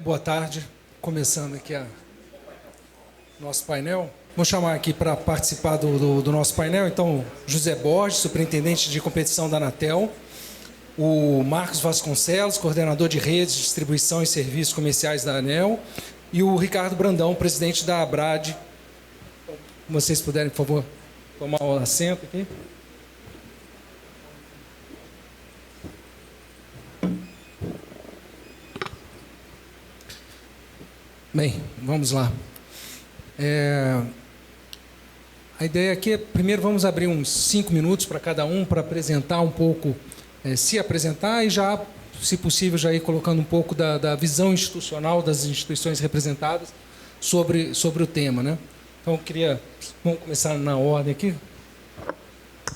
Boa tarde, começando aqui nosso painel. Vou chamar aqui para participar do nosso painel, então, José Borges, superintendente de competição da Anatel, o Marcos Vasconcelos, coordenador de redes, distribuição e serviços comerciais da ANEEL, e o Ricardo Brandão, presidente da ABRAD. Se vocês puderem, por favor, tomar o assento aqui. Bem, vamos lá. A ideia aqui é, primeiro vamos abrir uns 5 minutos para cada um, para apresentar um pouco, se apresentar e já, se possível, já ir colocando um pouco da visão institucional das instituições representadas sobre o tema, né? Então, vamos começar na ordem aqui.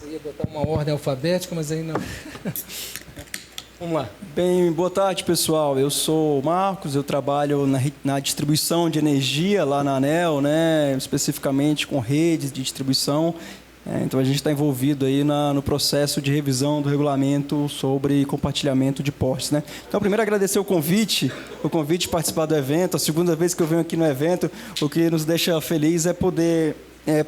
Eu ia botar uma ordem alfabética, mas aí não. Vamos lá. Bem, boa tarde, pessoal. Eu sou o Marcos, eu trabalho na distribuição de energia lá na ANEEL, né, especificamente com redes de distribuição. Então, a gente está envolvido aí no processo de revisão do regulamento sobre compartilhamento de postes, né? Então, primeiro, agradecer o convite de participar do evento. A segunda vez que eu venho aqui no evento, o que nos deixa feliz é poder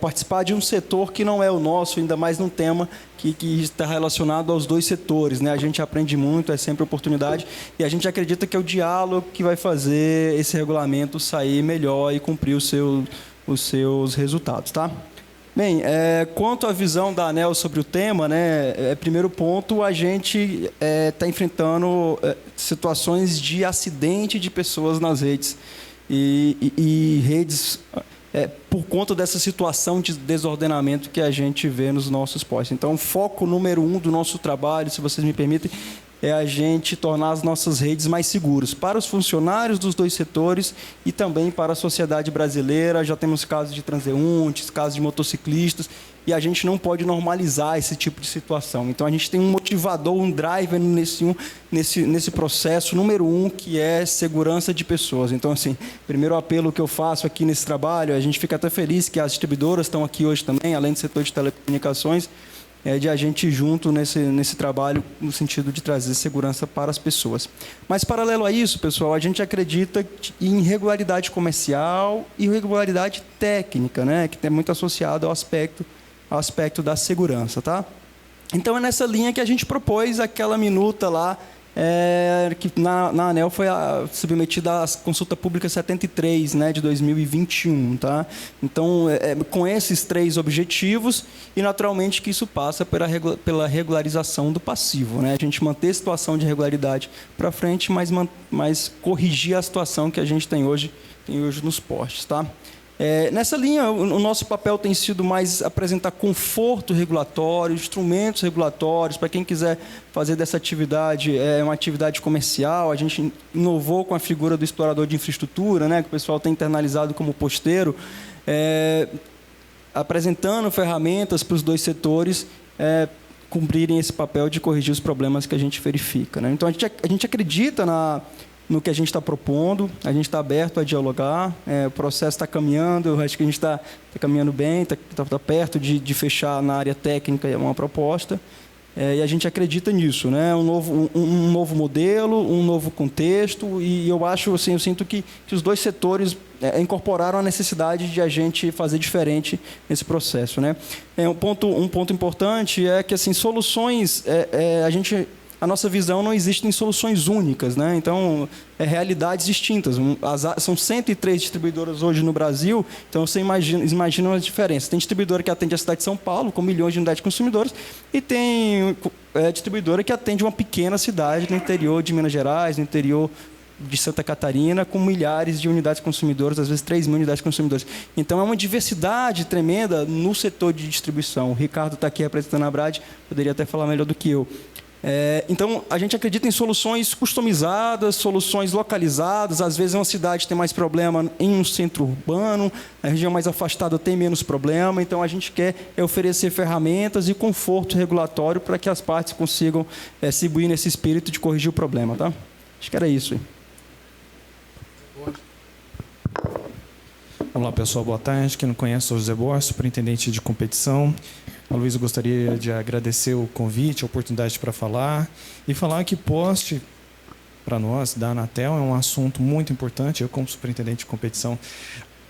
participar de um setor que não é o nosso, ainda mais num tema que está relacionado aos dois setores, né? A gente aprende muito, é sempre oportunidade, e a gente acredita que é o diálogo que vai fazer esse regulamento sair melhor e cumprir os seus resultados, tá? Bem, quanto à visão da ANEEL sobre o tema, né, primeiro ponto, a gente está enfrentando situações de acidente de pessoas nas redes e redes por conta dessa situação de desordenamento que a gente vê nos nossos postes. Então, o foco número 1 do nosso trabalho, se vocês me permitem, é a gente tornar as nossas redes mais seguras para os funcionários dos dois setores e também para a sociedade brasileira. Já temos casos de transeuntes, casos de motociclistas, e a gente não pode normalizar esse tipo de situação. Então, a gente tem um motivador, um driver nesse processo número 1, que é segurança de pessoas. Então, assim, primeiro apelo que eu faço aqui nesse trabalho, a gente fica até feliz que as distribuidoras estão aqui hoje também, além do setor de telecomunicações, de a gente ir junto nesse trabalho no sentido de trazer segurança para as pessoas. Mas, paralelo a isso, pessoal, a gente acredita em regularidade comercial e regularidade técnica, né, que é muito associado ao aspecto da segurança, tá? Então, é nessa linha que a gente propôs aquela minuta lá, que na ANEEL foi submetida à consulta pública 73, né, de 2021. Tá? Então, com esses 3 objetivos, e naturalmente que isso passa pela regularização do passivo. Né? A gente manter a situação de regularidade para frente, mas corrigir a situação que a gente tem hoje nos postes. Tá? Nessa linha, o nosso papel tem sido mais apresentar conforto regulatório, instrumentos regulatórios, para quem quiser fazer dessa atividade uma atividade comercial. A gente inovou com a figura do explorador de infraestrutura, né, que o pessoal tem internalizado como posteiro, apresentando ferramentas para os dois setores cumprirem esse papel de corrigir os problemas que a gente verifica. Né? Então, a gente acredita no que a gente está propondo, a gente está aberto a dialogar, o processo está caminhando, eu acho que a gente está caminhando bem, está perto de fechar na área técnica uma proposta, e a gente acredita nisso, né? Um novo modelo, um novo contexto, e eu acho, assim, eu sinto que os dois setores incorporaram a necessidade de a gente fazer diferente nesse processo, né? Um ponto importante é que, assim, soluções, a nossa visão não existe em soluções únicas, né? Então, realidades distintas. São 103 distribuidoras hoje no Brasil, então você imagina uma diferença. Tem distribuidora que atende a cidade de São Paulo, com milhões de unidades de consumidores, e tem distribuidora que atende uma pequena cidade no interior de Minas Gerais, no interior de Santa Catarina, com milhares de unidades consumidoras, às vezes 3.000 unidades consumidoras. Então, é uma diversidade tremenda no setor de distribuição. O Ricardo está aqui representando a ABRAD, poderia até falar melhor do que eu. Então, a gente acredita em soluções customizadas, soluções localizadas. Às vezes, uma cidade tem mais problema em um centro urbano, a região mais afastada tem menos problema. Então, a gente quer oferecer ferramentas e conforto regulatório para que as partes consigam se imbuir nesse espírito de corrigir o problema. Tá? Acho que era isso. Hein? Olá, pessoal. Boa tarde. Quem não conhece, sou o José Borges, superintendente de competição. A Luísa, gostaria de agradecer o convite, a oportunidade para falar, e falar que poste para nós, da Anatel, é um assunto muito importante. Eu, como superintendente de competição,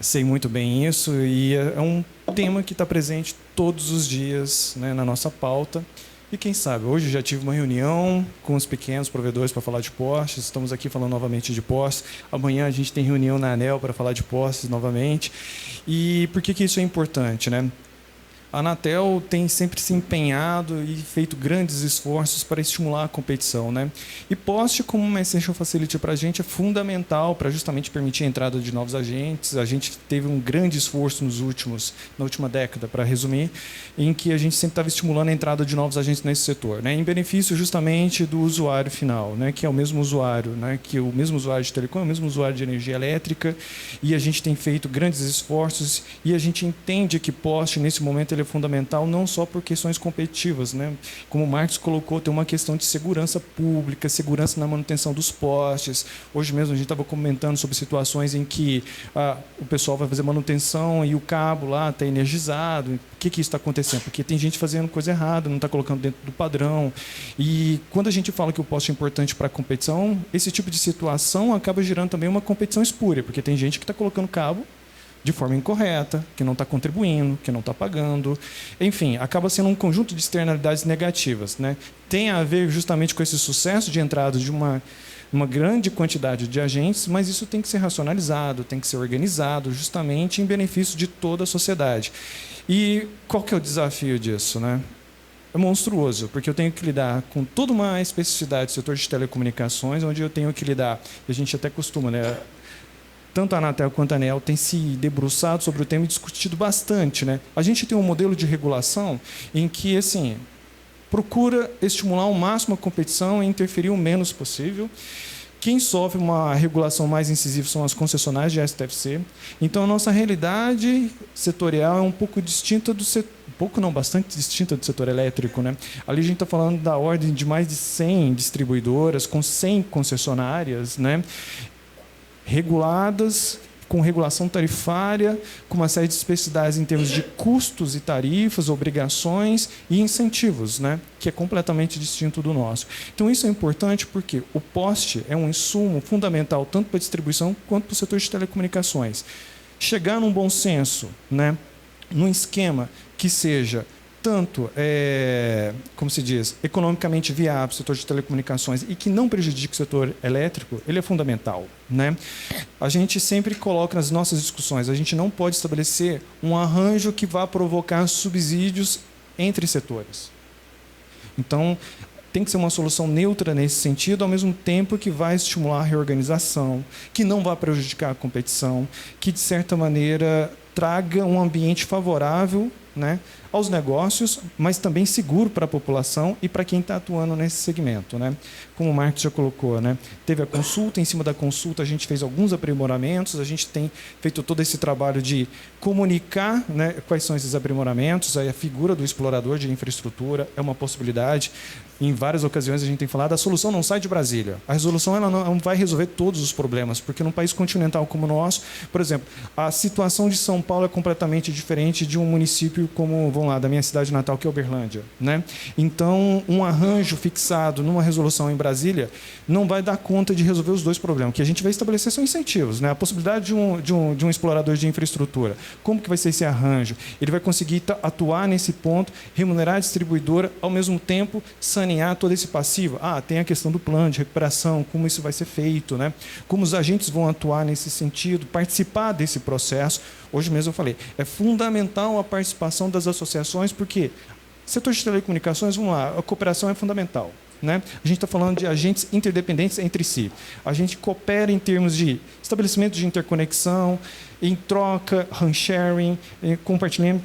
sei muito bem isso, e é um tema que está presente todos os dias, né, na nossa pauta. E quem sabe, hoje já tive uma reunião com os pequenos provedores para falar de postes, estamos aqui falando novamente de postes. Amanhã a gente tem reunião na ANEEL para falar de postes novamente. E por que isso é importante, né? A Anatel tem sempre se empenhado e feito grandes esforços para estimular a competição, né? E poste como uma Essential Facility para a gente é fundamental para justamente permitir a entrada de novos agentes. A gente teve um grande esforço na última década, para resumir, em que a gente sempre estava estimulando a entrada de novos agentes nesse setor, né? Em benefício justamente do usuário final, né? Que é o mesmo usuário, né? Que o mesmo usuário de telecom, é o mesmo usuário de energia elétrica, e a gente tem feito grandes esforços e a gente entende que poste, nesse momento, ele é fundamental não só por questões competitivas, né? Como o Marcos colocou, tem uma questão de segurança pública, segurança na manutenção dos postes. Hoje mesmo a gente estava comentando sobre situações em que o pessoal vai fazer manutenção e o cabo lá está energizado. Por que isso está acontecendo? Porque tem gente fazendo coisa errada, não está colocando dentro do padrão. E quando a gente fala que o poste é importante para a competição, esse tipo de situação acaba gerando também uma competição espúria, porque tem gente que está colocando cabo de forma incorreta, que não está contribuindo, que não está pagando. Enfim, acaba sendo um conjunto de externalidades negativas, né? Tem a ver justamente com esse sucesso de entrada de uma grande quantidade de agentes, mas isso tem que ser racionalizado, tem que ser organizado, justamente em benefício de toda a sociedade. E qual que é o desafio disso, né? É monstruoso, porque eu tenho que lidar com toda uma especificidade do setor de telecomunicações, onde eu tenho que lidar, e a gente até costuma, né? Tanto a Anatel quanto a ANEEL têm se debruçado sobre o tema e discutido bastante, né? A gente tem um modelo de regulação em que, assim, procura estimular ao máximo a competição e interferir o menos possível. Quem sofre uma regulação mais incisiva são as concessionárias de STFC. Então, a nossa realidade setorial é um pouco distinta do setor, bastante distinta do setor elétrico, né? Ali a gente está falando da ordem de mais de 100 distribuidoras, com 100 concessionárias, né? Reguladas, com regulação tarifária, com uma série de especificidades em termos de custos e tarifas, obrigações e incentivos, né? Que é completamente distinto do nosso. Então, isso é importante porque o poste é um insumo fundamental tanto para a distribuição quanto para o setor de telecomunicações. Chegar num bom senso, né? Num esquema que seja tanto, como se diz, economicamente viável o setor de telecomunicações e que não prejudique o setor elétrico, ele é fundamental, né? A gente sempre coloca nas nossas discussões, a gente não pode estabelecer um arranjo que vá provocar subsídios entre setores. Então, tem que ser uma solução neutra nesse sentido, ao mesmo tempo que vai estimular a reorganização, que não vai prejudicar a competição, que, de certa maneira, traga um ambiente favorável, né, aos negócios, mas também seguro para a população e para quem está atuando nesse segmento, né? Como o Marcos já colocou, né? Teve a consulta, em cima da consulta a gente fez alguns aprimoramentos, a gente tem feito todo esse trabalho de comunicar, né, quais são esses aprimoramentos. Aí a figura do explorador de infraestrutura é uma possibilidade. Em várias ocasiões a gente tem falado, a solução não sai de Brasília. A resolução ela não vai resolver todos os problemas, porque num país continental como o nosso, por exemplo, a situação de São Paulo é completamente diferente de um município como, vamos lá, da minha cidade natal, que é Uberlândia, né? Então, um arranjo fixado numa resolução em Brasília não vai dar conta de resolver os dois problemas. O que a gente vai estabelecer são incentivos, né? A possibilidade de um explorador de infraestrutura. Como que vai ser esse arranjo? Ele vai conseguir atuar nesse ponto, remunerar a distribuidora, ao mesmo tempo sanear todo esse passivo. Tem a questão do plano de recuperação, como isso vai ser feito, né? Como os agentes vão atuar nesse sentido, participar desse processo. Hoje mesmo eu falei, é fundamental a participação das associações, porque setor de telecomunicações, vamos lá, a cooperação é fundamental, né? A gente está falando de agentes interdependentes entre si. A gente coopera em termos de estabelecimento de interconexão, em troca, RAN sharing,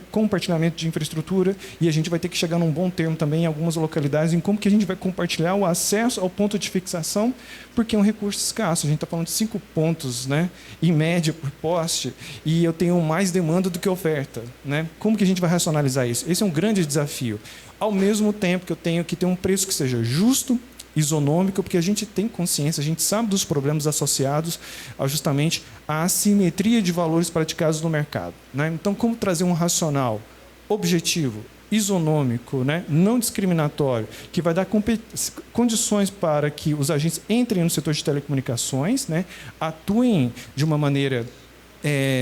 compartilhamento de infraestrutura, e a gente vai ter que chegar num bom termo também em algumas localidades em como que a gente vai compartilhar o acesso ao ponto de fixação, porque é um recurso escasso. A gente está falando de 5 pontos, né, em média por poste, e eu tenho mais demanda do que oferta, né? Como que a gente vai racionalizar isso? Esse é um grande desafio. Ao mesmo tempo que eu tenho que ter um preço que seja justo, isonômico, porque a gente tem consciência, a gente sabe dos problemas associados justamente à assimetria de valores praticados no mercado, né? Então, como trazer um racional objetivo isonômico, né, não discriminatório, que vai dar condições para que os agentes entrem no setor de telecomunicações, né, atuem de uma maneira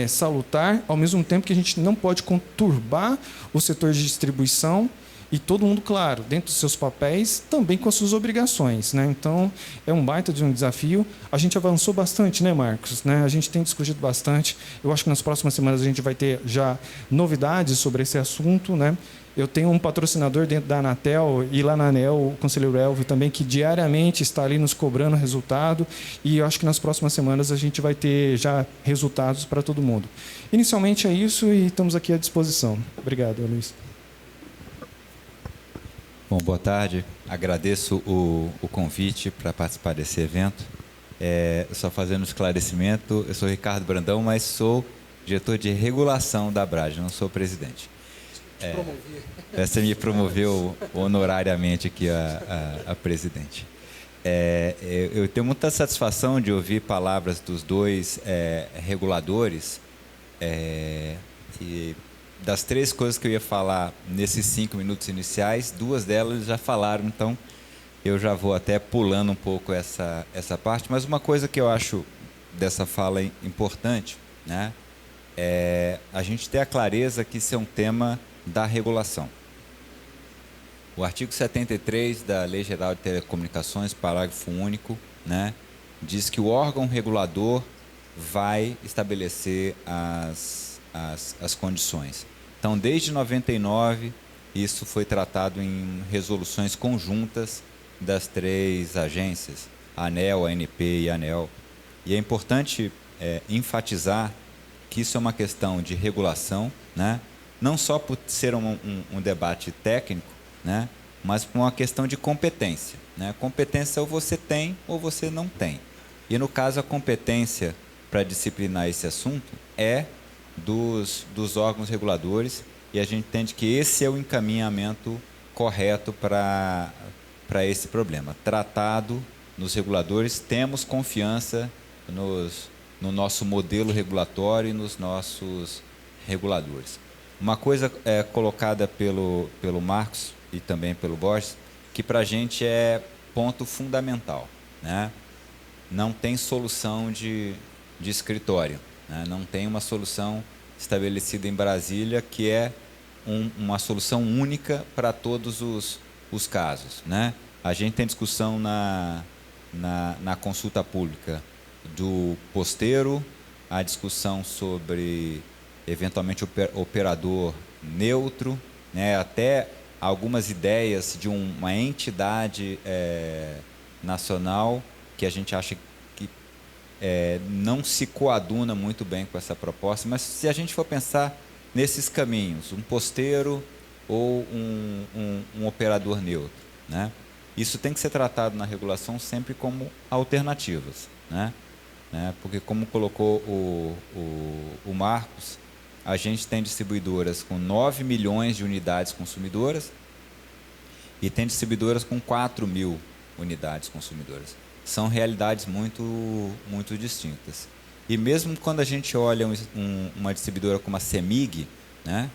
salutar, ao mesmo tempo que a gente não pode conturbar o setor de distribuição, e todo mundo, claro, dentro dos seus papéis, também com as suas obrigações, né? Então, é um baita de um desafio. A gente avançou bastante, né, Marcos? Né? A gente tem discutido bastante. Eu acho que nas próximas semanas a gente vai ter já novidades sobre esse assunto, né? Eu tenho um patrocinador dentro da Anatel, e lá na ANEL, o conselheiro Elvio também, que diariamente está ali nos cobrando resultado, e eu acho que nas próximas semanas a gente vai ter já resultados para todo mundo. Inicialmente é isso, e estamos aqui à disposição. Obrigado, Luiz. Bom, boa tarde. Agradeço o convite para participar desse evento. Só fazendo um esclarecimento, eu sou Ricardo Brandão, mas sou diretor de regulação da Abrage, não sou presidente. Você me promoveu honorariamente aqui a presidente. Eu tenho muita satisfação de ouvir palavras dos dois reguladores, e das 3 coisas que eu ia falar nesses 5 minutos iniciais, 2 delas já falaram, então eu já vou até pulando um pouco essa parte. Mas uma coisa que eu acho dessa fala importante, né, é a gente ter a clareza que isso é um tema da regulação. O artigo 73 da Lei Geral de Telecomunicações, parágrafo único, né, diz que o órgão regulador vai estabelecer as condições. Então, desde 99, isso foi tratado em resoluções conjuntas das 3 agências, a ANEL, a ANP e a ANEL. E é importante enfatizar que isso é uma questão de regulação, né? Não só por ser um debate técnico, né? Mas por uma questão de competência, né? Competência ou você tem ou você não tem. E, no caso, a competência para disciplinar esse assunto é dos órgãos reguladores, e a gente entende que esse é o encaminhamento correto para esse problema. Tratado nos reguladores, temos confiança no nosso modelo regulatório e nos nossos reguladores. Uma coisa colocada pelo Marcos e também pelo Borges, que para a gente é ponto fundamental, né? Não tem solução de escritório. Não tem uma solução estabelecida em Brasília que é uma solução única para todos os casos, né? A gente tem discussão na consulta pública do posteiro, a discussão sobre, eventualmente, operador neutro, né? Até algumas ideias de uma entidade nacional que a gente acha não se coaduna muito bem com essa proposta, mas se a gente for pensar nesses caminhos, um posteiro ou um operador neutro, né? Isso tem que ser tratado na regulação sempre como alternativas, né? Porque, como colocou o Marcos, a gente tem distribuidoras com 9 milhões de unidades consumidoras e tem distribuidoras com 4 mil unidades consumidoras. São realidades muito, muito distintas. E mesmo quando a gente olha uma distribuidora como a CEMIG, né,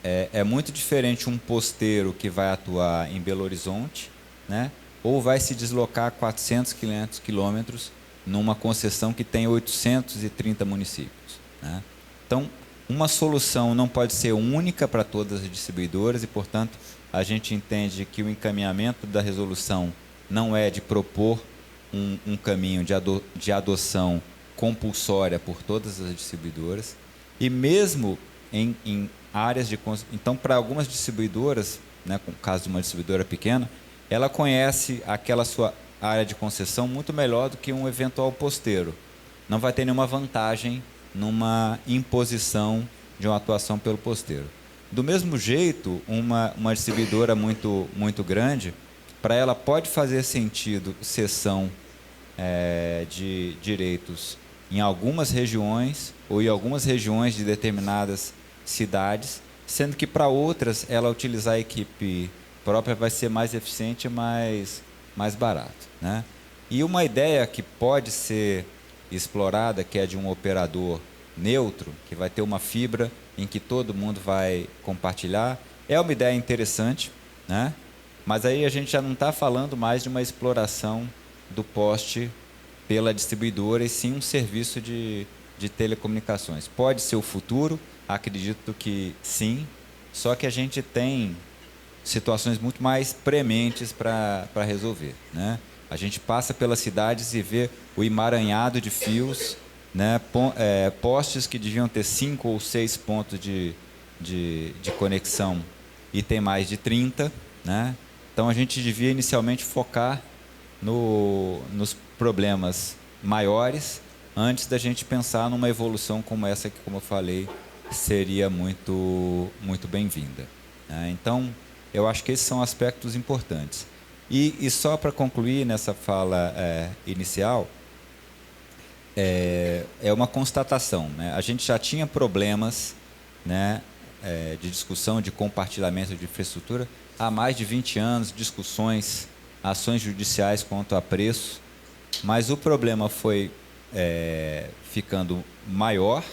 é muito diferente um posteiro que vai atuar em Belo Horizonte, né, ou vai se deslocar 400, 500 quilômetros numa concessão que tem 830 municípios, né? Então, uma solução não pode ser única para todas as distribuidoras e, portanto, a gente entende que o encaminhamento da resolução não é de propor um caminho de adoção compulsória por todas as distribuidoras, e mesmo em áreas de... Então, para algumas distribuidoras, né, com o caso de uma distribuidora pequena, ela conhece aquela sua área de concessão muito melhor do que um eventual posteiro. Não vai ter nenhuma vantagem numa imposição de uma atuação pelo posteiro. Do mesmo jeito, uma distribuidora muito, muito grande, para ela pode fazer sentido cessão de direitos em algumas regiões ou em algumas regiões de determinadas cidades, sendo que para outras ela utilizar a equipe própria vai ser mais eficiente e mais barato, né? E uma ideia que pode ser explorada, que é de um operador neutro, que vai ter uma fibra em que todo mundo vai compartilhar, É uma ideia interessante, né? Mas aí a gente já não está falando mais de uma exploração do poste pela distribuidora, e sim um serviço de telecomunicações. Pode ser o futuro, acredito que sim, só que a gente tem situações muito mais prementes para resolver, né? A gente passa pelas cidades e vê o emaranhado de fios, né? Postes que deviam ter 5 ou 6 pontos de conexão e tem mais de 30, né? Então a gente devia inicialmente focar nos problemas maiores antes da gente pensar numa evolução como essa que, como eu falei, seria muito bem-vinda, né? Então, eu acho que esses são aspectos importantes. E só para concluir nessa fala inicial, é uma constatação, né? A gente já tinha problemas, né, de discussão de compartilhamento de infraestrutura há mais de 20 anos, discussões, ações judiciais quanto a preço, mas o problema foi ficando maior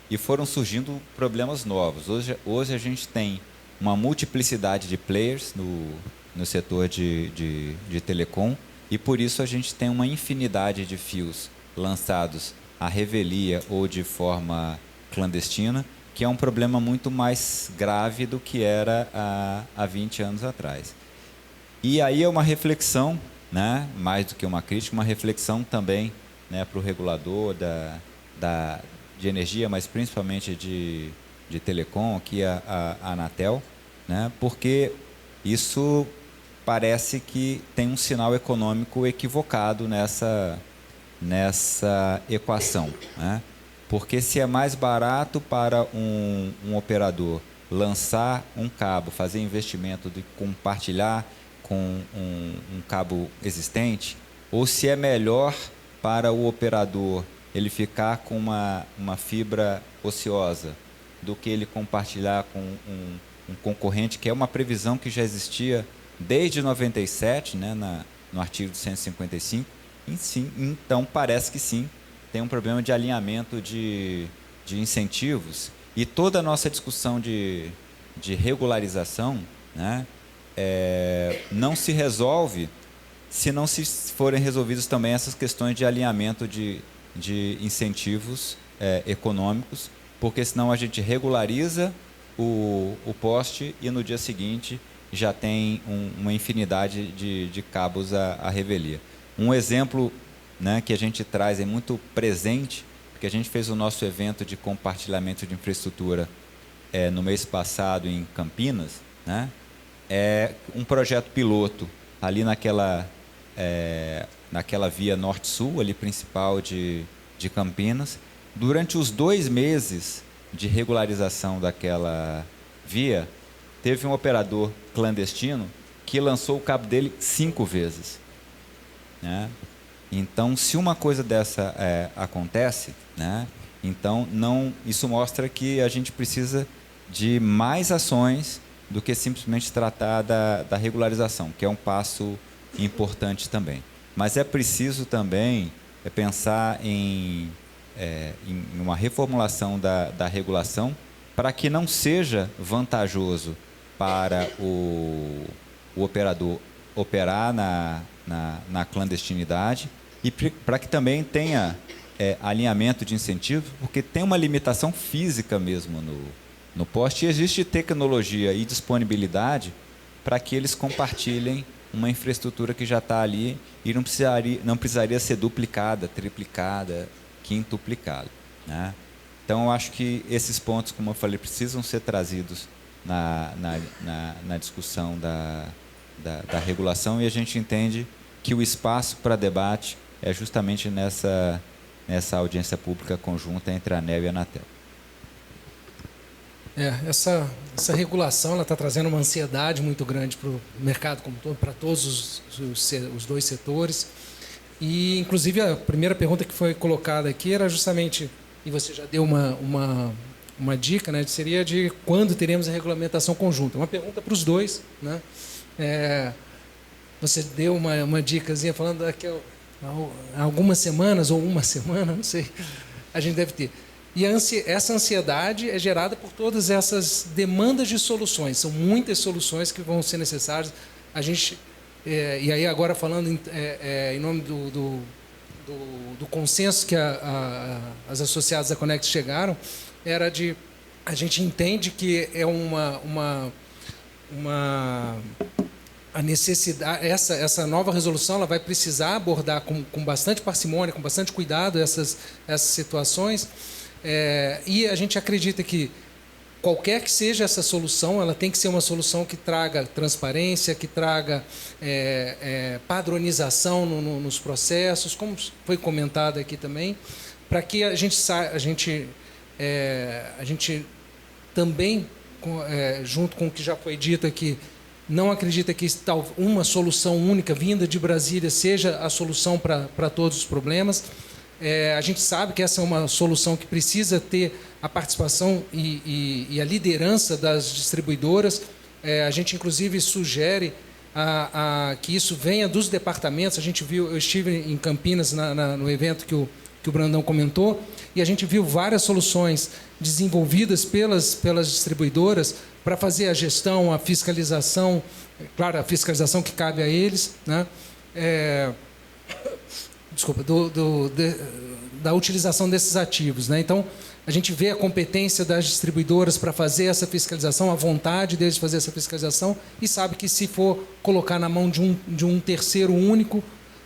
e foram surgindo problemas novos. Hoje a gente tem uma multiplicidade de players no setor de telecom, e por isso a gente tem uma infinidade de fios lançados à revelia ou de forma clandestina, que é um problema muito mais grave do que era há 20 anos atrás. E aí é uma reflexão, né, mais do que uma crítica, uma reflexão também, né, para o regulador de energia, mas principalmente de telecom, aqui a Anatel, né, porque isso parece que tem um sinal econômico equivocado nessa equação, né? Porque se é mais barato para um operador lançar um cabo, fazer investimento de compartilhar com um cabo existente, ou se é melhor para o operador ele ficar com uma fibra ociosa do que ele compartilhar com um concorrente, que é uma previsão que já existia desde 97, né, no artigo 155. Então, parece que sim, tem um problema de alinhamento de incentivos, e toda a nossa discussão de regularização, né, não se resolve se não se forem resolvidas também essas questões de alinhamento de incentivos econômicos, porque senão a gente regulariza o poste e no dia seguinte já tem uma infinidade de cabos à revelia. Um exemplo, né, que a gente traz muito presente, porque a gente fez o nosso evento de compartilhamento de infraestrutura no mês passado em Campinas, né? É um projeto piloto ali naquela via norte-sul, ali principal de Campinas. Durante os 2 meses de regularização daquela via, teve um operador clandestino que lançou o cabo dele 5 vezes, né? Então, se uma coisa dessa acontece, né, então isso mostra que a gente precisa de mais ações do que simplesmente tratar da regularização, que é um passo importante também. Mas é preciso também pensar em uma reformulação da regulação para que não seja vantajoso para o operador operar na clandestinidade, e para que também tenha alinhamento de incentivos, porque tem uma limitação física mesmo no poste, e existe tecnologia e disponibilidade para que eles compartilhem uma infraestrutura que já está ali e não precisaria ser duplicada, triplicada, quintuplicada, né? Então, eu acho que esses pontos, como eu falei, precisam ser trazidos na discussão da regulação, e a gente entende que o espaço para debate é justamente nessa audiência pública conjunta entre a ANEEL e a Anatel. Essa regulação está trazendo uma ansiedade muito grande para o mercado como todo, para todos os 2 setores. E, inclusive, a primeira pergunta que foi colocada aqui era justamente, e você já deu uma dica, né, seria de quando teremos a regulamentação conjunta. Uma pergunta para os 2, né? Você deu uma dicasinha falando daqui a algumas semanas ou uma semana, não sei, a gente deve ter. E essa ansiedade é gerada por todas essas demandas de soluções. São muitas soluções que vão ser necessárias. A gente, e aí agora falando em nome do consenso que as associadas da Conect chegaram, era de a gente entende que é a necessidade, essa nova resolução ela vai precisar abordar com bastante parcimônia, com bastante cuidado essas situações, e a gente acredita que qualquer que seja essa solução, ela tem que ser uma solução que traga transparência, que traga padronização nos processos, como foi comentado aqui também, para que a gente também, junto com o que já foi dito aqui, não acredita que uma solução única vinda de Brasília seja a solução para todos os problemas. A gente sabe que essa é uma solução que precisa ter a participação e a liderança das distribuidoras. A gente, inclusive, sugere que isso venha dos departamentos. A gente viu, eu estive em Campinas no evento que o Brandão comentou, e a gente viu várias soluções desenvolvidas pelas distribuidoras para fazer a gestão, a fiscalização, claro, a fiscalização que cabe a eles, né? Desculpa, da utilização desses ativos, né? Então, a gente vê a competência das distribuidoras para fazer essa fiscalização, a vontade deles de fazer essa fiscalização, e sabe que se for colocar na mão de um terceiro único,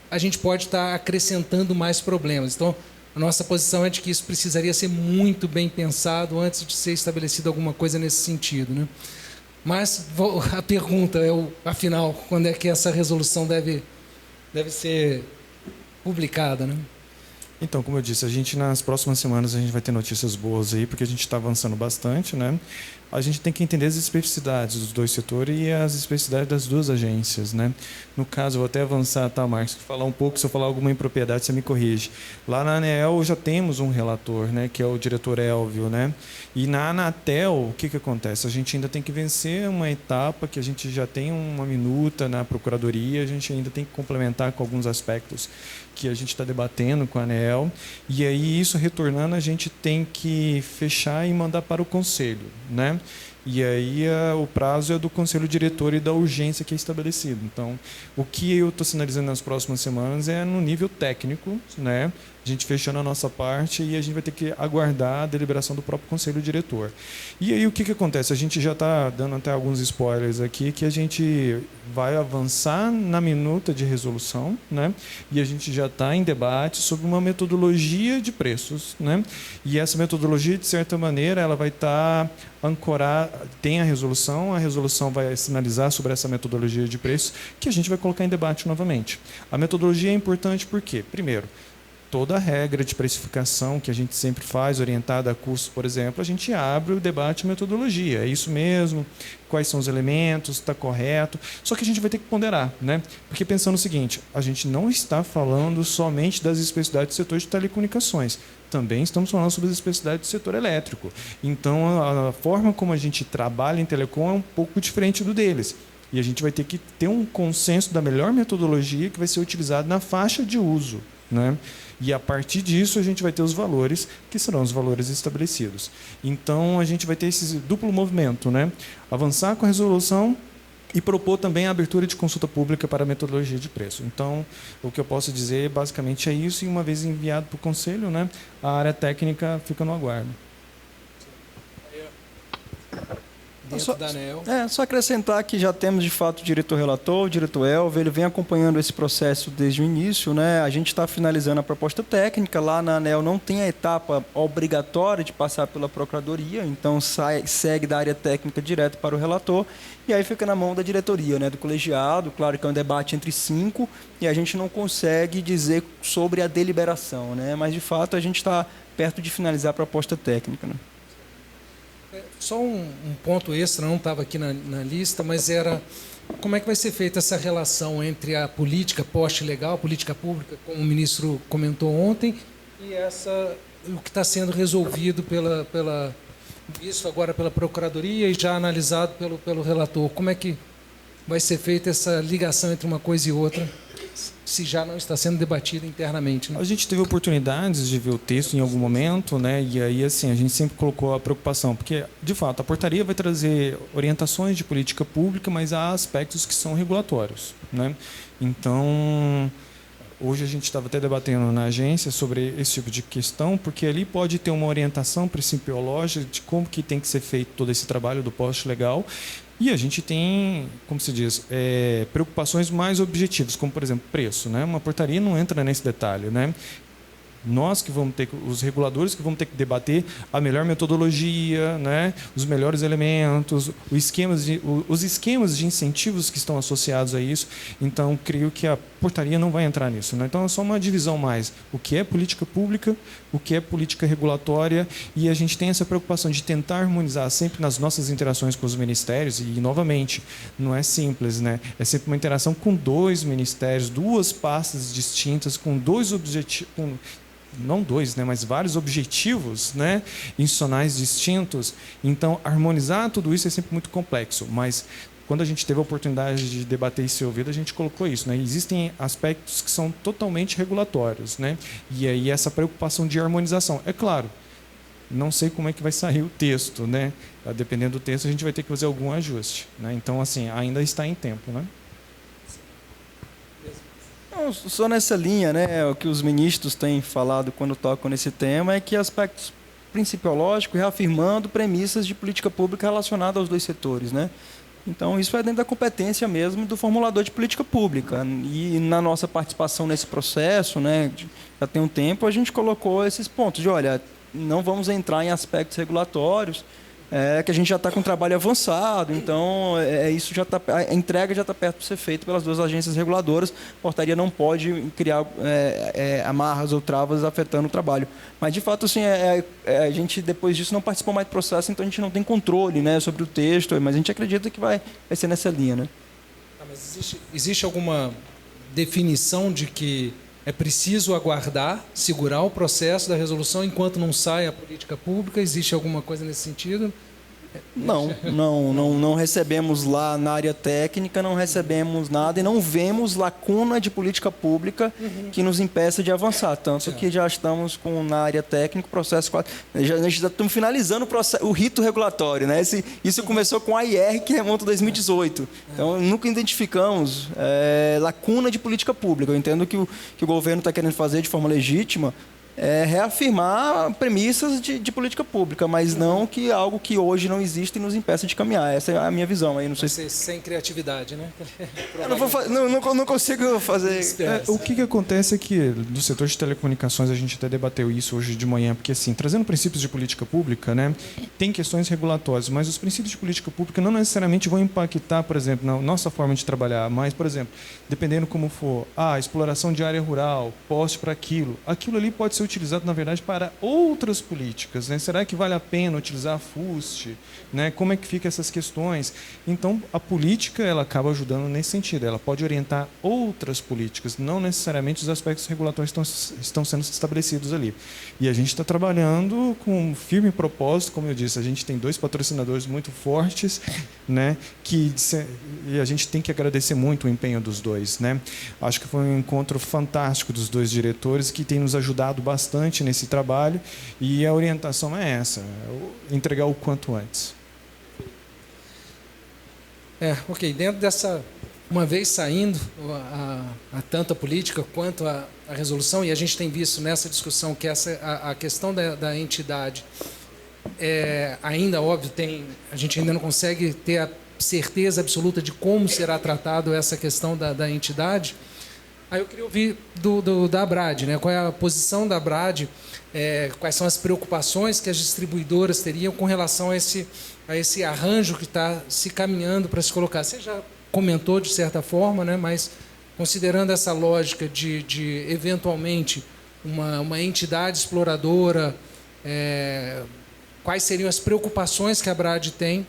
a gente pode estar acrescentando mais problemas. Então, a nossa posição é de que isso precisaria ser muito bem pensado antes de ser estabelecida alguma coisa nesse sentido, né? Mas a pergunta é, afinal, quando é que essa resolução deve ser publicada, né? Então, como eu disse, nas próximas semanas a gente vai ter notícias boas aí, porque a gente está avançando bastante, né? A gente tem que entender as especificidades dos dois setores e as especificidades das duas agências, né? No caso, eu vou até avançar, tá, Marcos? Falar um pouco, se eu falar alguma impropriedade, você me corrige. Lá na ANEEL já temos um relator, né? Que é o diretor Elvio, né? E na Anatel, o que acontece? A gente ainda tem que vencer uma etapa que a gente já tem uma minuta na Procuradoria, a gente ainda tem que complementar com alguns aspectos que a gente está debatendo com a ANEEL, e aí isso retornando a gente tem que fechar e mandar para o Conselho, né? E aí o prazo é do Conselho Diretor e da urgência que é estabelecido. Então, o que eu estou sinalizando nas próximas semanas é no nível técnico, né? A gente fechando a nossa parte e a gente vai ter que aguardar a deliberação do próprio Conselho Diretor. E aí o que acontece? A gente já está dando até alguns spoilers aqui, que a gente vai avançar na minuta de resolução, né? E a gente já está em debate sobre uma metodologia de preços, né? E essa metodologia, de certa maneira, ela vai estar ancorada, tem a resolução vai sinalizar sobre essa metodologia de preços, que a gente vai colocar em debate novamente. A metodologia é importante porque, primeiro, toda a regra de precificação que a gente sempre faz, orientada a custos, por exemplo, a gente abre o debate de metodologia. É isso mesmo? Quais são os elementos? Está correto? Só que a gente vai ter que ponderar, né? Porque pensando o seguinte, a gente não está falando somente das especificidades do setor de telecomunicações. Também estamos falando sobre as especificidades do setor elétrico. Então, a forma como a gente trabalha em telecom é um pouco diferente do deles. E a gente vai ter que ter um consenso da melhor metodologia que vai ser utilizada na faixa de uso, né? E a partir disso a gente vai ter os valores, que serão os valores estabelecidos. Então a gente vai ter esse duplo movimento, né? Avançar com a resolução e propor também a abertura de consulta pública para a metodologia de preço. Então, o que eu posso dizer basicamente é isso, e uma vez enviado para o Conselho, né, a área técnica fica no aguardo. Só acrescentar que já temos, de fato, o diretor-relator, o diretor Elvio, ele vem acompanhando esse processo desde o início, né? A gente está finalizando a proposta técnica, lá na ANEEL não tem a etapa obrigatória de passar pela Procuradoria, então segue da área técnica direto para o relator, e aí fica na mão da diretoria, né? Do colegiado, claro que é um debate entre 5, e a gente não consegue dizer sobre a deliberação, né? Mas, de fato, a gente está perto de finalizar a proposta técnica, né? Só um ponto extra, não estava aqui na lista, mas era como é que vai ser feita essa relação entre a política poste-legal, a política pública, como o ministro comentou ontem, e o que está sendo resolvido visto agora pela Procuradoria e já analisado pelo relator. Como é que vai ser feita essa ligação entre uma coisa e outra? se já não está sendo debatido internamente, né? A gente teve oportunidades de ver o texto em algum momento, né? E aí, assim, a gente sempre colocou a preocupação, porque, de fato, a portaria vai trazer orientações de política pública, mas há aspectos que são regulatórios, né? Então, hoje a gente estava até debatendo na agência sobre esse tipo de questão, porque ali pode ter uma orientação principiológica de como que tem que ser feito todo esse trabalho do poste legal. E a gente tem, como se diz, preocupações mais objetivas, como, por exemplo, preço, né? Uma portaria não entra nesse detalhe, né? Nós que vamos ter, os reguladores que vamos ter que debater a melhor metodologia, né? Os melhores elementos, os esquemas de incentivos que estão associados a isso. Então, creio que a portaria não vai entrar nisso, né? Então, é só uma divisão mais. O que é política pública, o que é política regulatória, e a gente tem essa preocupação de tentar harmonizar sempre nas nossas interações com os ministérios, e, novamente, não é simples, né? É sempre uma interação com 2 ministérios, 2 pastas distintas, com 2 objetivos, não 2, né, mas vários objetivos, né, institucionais distintos. Então, harmonizar tudo isso é sempre muito complexo, mas quando a gente teve a oportunidade de debater e ser ouvido, a gente colocou isso, né? Existem aspectos que são totalmente regulatórios, né? E aí essa preocupação de harmonização. É claro, não sei como é que vai sair o texto, né? Dependendo do texto, a gente vai ter que fazer algum ajuste, né? Então, assim, ainda está em tempo, né? Só nessa linha, né, o que os ministros têm falado quando tocam nesse tema é que aspectos principiológicos reafirmando premissas de política pública relacionadas aos 2 setores, né? Então, isso é dentro da competência mesmo do formulador de política pública. E na nossa participação nesse processo, né, já tem um tempo, a gente colocou esses pontos de, olha, não vamos entrar em aspectos regulatórios, que a gente já está com um trabalho avançado, então isso já tá, a entrega já está perto de ser feita pelas 2 agências reguladoras. A portaria não pode criar amarras ou travas afetando o trabalho. Mas, de fato, assim, a gente, depois disso, não participou mais do processo, então a gente não tem controle, né, sobre o texto, mas a gente acredita que vai ser nessa linha, né? Mas existe alguma definição de que é preciso aguardar, segurar o processo da resolução enquanto não sai a política pública? Existe alguma coisa nesse sentido? Não recebemos lá na área técnica, não recebemos nada e não vemos lacuna de política pública que nos impeça de avançar. Tanto que já estamos na área técnica, o processo quase. Já estamos finalizando o rito regulatório, né? Isso começou com a IR, que remonta a 2018. Então, nunca identificamos lacuna de política pública. Eu entendo que o governo está querendo fazer de forma legítima. Reafirmar premissas de política pública, mas não que algo que hoje não existe nos impeça de caminhar. Essa é a minha visão. Aí não sei se... Sem criatividade, né? Eu não consigo fazer... O que acontece é que, do setor de telecomunicações, a gente até debateu isso hoje de manhã, porque, assim, trazendo princípios de política pública, né, tem questões regulatórias, mas os princípios de política pública não necessariamente vão impactar, por exemplo, na nossa forma de trabalhar, mas, por exemplo, dependendo como for, exploração de área rural, poste para aquilo ali pode ser utilizado, na verdade, para outras políticas, né? Será que vale a pena utilizar a FUST? Né? Como é que fica essas questões? Então, a política ela acaba ajudando nesse sentido. Ela pode orientar outras políticas, não necessariamente os aspectos regulatórios estão sendo estabelecidos ali. E a gente está trabalhando com um firme propósito, como eu disse, a gente tem 2 patrocinadores muito fortes, né? E a gente tem que agradecer muito o empenho dos 2, né? Acho que foi um encontro fantástico dos 2 diretores que tem nos ajudado bastante nesse trabalho, e a orientação é essa, entregar o quanto antes. Ok. Dentro dessa, uma vez saindo a tanto a política quanto a resolução, e a gente tem visto nessa discussão que a questão da entidade ainda, óbvio, a gente ainda não consegue ter a certeza absoluta de como será tratado essa questão da entidade. Aí eu queria ouvir da ABRAD, né? Qual é a posição da ABRAD, quais são as preocupações que as distribuidoras teriam com relação a esse arranjo que está se caminhando para se colocar. Você já comentou de certa forma, né? Mas considerando essa lógica de eventualmente uma entidade exploradora, quais seriam as preocupações que a ABRAD tem?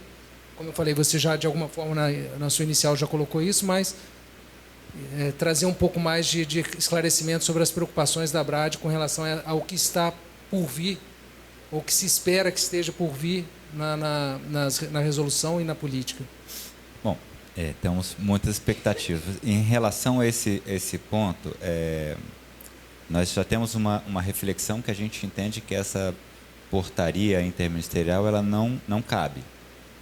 Como eu falei, você já de alguma forma na sua inicial já colocou isso, mas trazer um pouco mais de esclarecimento sobre as preocupações da ABRAD com relação ao que está por vir, ou que se espera que esteja por vir na resolução e na política. Bom, Temos muitas expectativas. Em relação a esse ponto, nós já temos uma reflexão que a gente entende que essa portaria interministerial ela não cabe,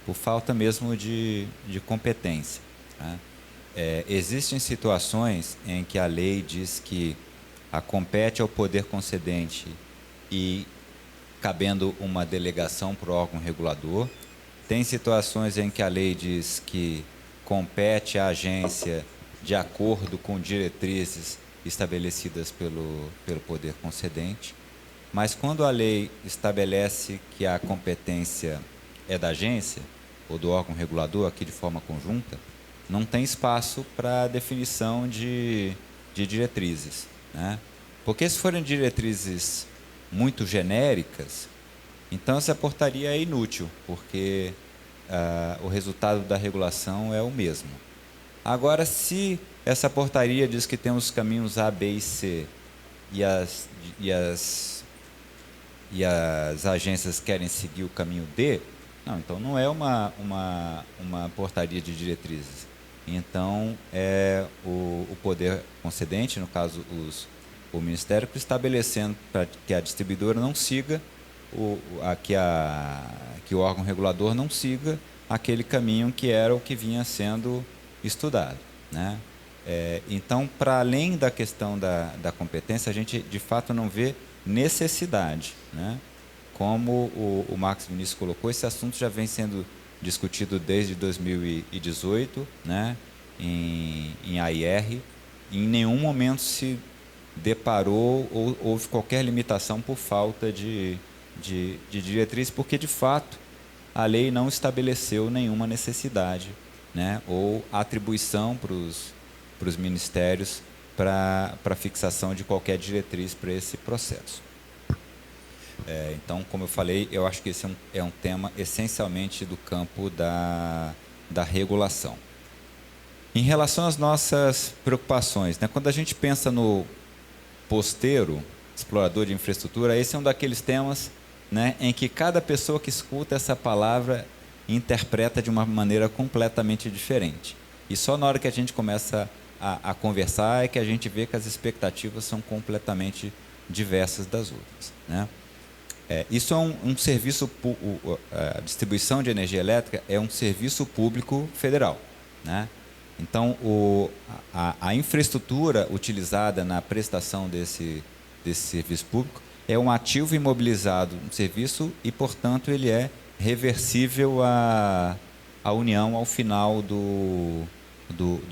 por falta mesmo de competência. Tá? Existem situações em que a lei diz que compete ao poder concedente e cabendo uma delegação para o órgão regulador. Tem situações em que a lei diz que compete à agência de acordo com diretrizes estabelecidas pelo poder concedente. Mas quando a lei estabelece que a competência é da agência ou do órgão regulador, aqui de forma conjunta, não tem espaço para definição de diretrizes, né? Porque se forem diretrizes muito genéricas, então essa portaria é inútil, porque o resultado da regulação é o mesmo. Agora, se essa portaria diz que tem os caminhos A, B e C e as agências querem seguir o caminho D, não, então não é uma portaria de diretrizes. Então, é o poder concedente, no caso o Ministério, estabelecendo para que a distribuidora não siga, que o órgão regulador não siga aquele caminho que era o que vinha sendo estudado, né? Então, para além da questão da competência, a gente de fato não vê necessidade, né? Como o Marcos Vinícius colocou, esse assunto já vem sendo discutido desde 2018, né? em AIR, e em nenhum momento se deparou ou houve qualquer limitação por falta de diretriz, porque de fato a lei não estabeleceu nenhuma necessidade, né? Ou atribuição para os ministérios para fixação de qualquer diretriz para esse processo. Então, como eu falei, eu acho que esse é um tema essencialmente do campo da regulação. Em relação às nossas preocupações, né? Quando a gente pensa no posteiro, explorador de infraestrutura, esse é um daqueles temas, né, em que cada pessoa que escuta essa palavra interpreta de uma maneira completamente diferente. E só na hora que a gente começa a conversar é que a gente vê que as expectativas são completamente diversas das outras, né? Isso é um serviço, a distribuição de energia elétrica é um serviço público federal, né? Então, a infraestrutura utilizada na prestação desse serviço público é um ativo imobilizado no serviço e, portanto, ele é reversível à União ao final do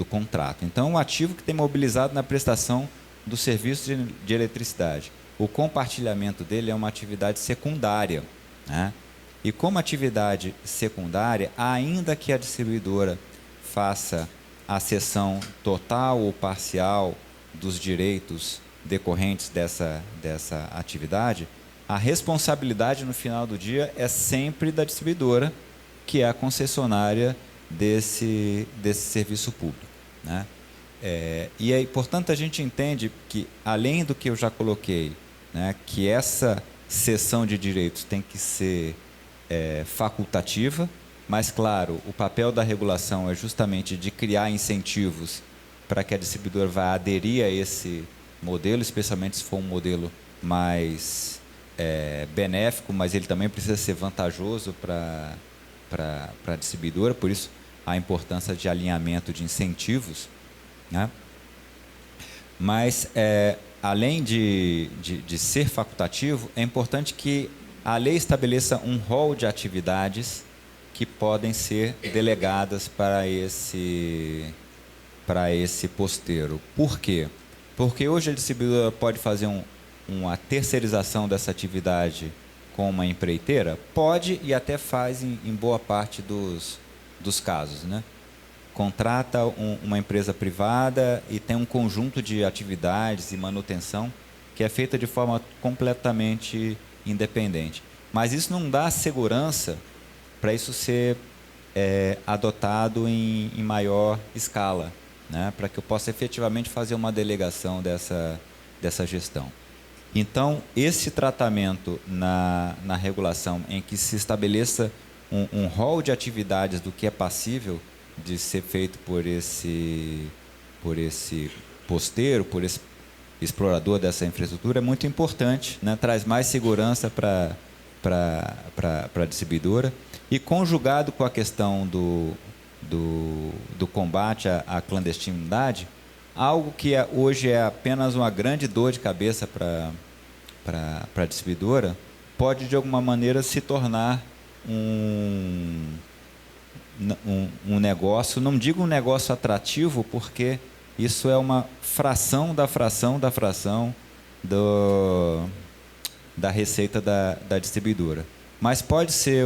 contrato. Então, um ativo que tem mobilizado na prestação do serviço de eletricidade. O compartilhamento dele é uma atividade secundária, né? E como atividade secundária, ainda que a distribuidora faça a cessão total ou parcial dos direitos decorrentes dessa atividade, a responsabilidade no final do dia é sempre da distribuidora, que é a concessionária desse serviço público, né? E aí, portanto, a gente entende que, além do que eu já coloquei, né, que essa cessão de direitos tem que ser facultativa, mas, claro, o papel da regulação é justamente de criar incentivos para que a distribuidora vá aderir a esse modelo, especialmente se for um modelo mais benéfico, mas ele também precisa ser vantajoso para a distribuidora, por isso a importância de alinhamento de incentivos, né? Mas, além de ser facultativo, é importante que a lei estabeleça um rol de atividades que podem ser delegadas para esse posteiro. Por quê? Porque hoje a distribuidora pode fazer uma terceirização dessa atividade com uma empreiteira? Pode, e até faz em boa parte dos casos, né? Contrata uma empresa privada e tem um conjunto de atividades e manutenção que é feita de forma completamente independente. Mas isso não dá segurança para isso ser adotado em maior escala, né? Para que eu possa efetivamente fazer uma delegação dessa gestão. Então, esse tratamento na regulação em que se estabeleça um rol de atividades do que é passível de ser feito por esse posteiro, por esse explorador dessa infraestrutura é muito importante, né? Traz mais segurança para a distribuidora, e conjugado com a questão do combate à clandestinidade, algo que hoje é apenas uma grande dor de cabeça para a distribuidora, pode de alguma maneira se tornar um negócio, não digo um negócio atrativo, porque isso é uma fração da fração da fração da receita da distribuidora. Mas pode ser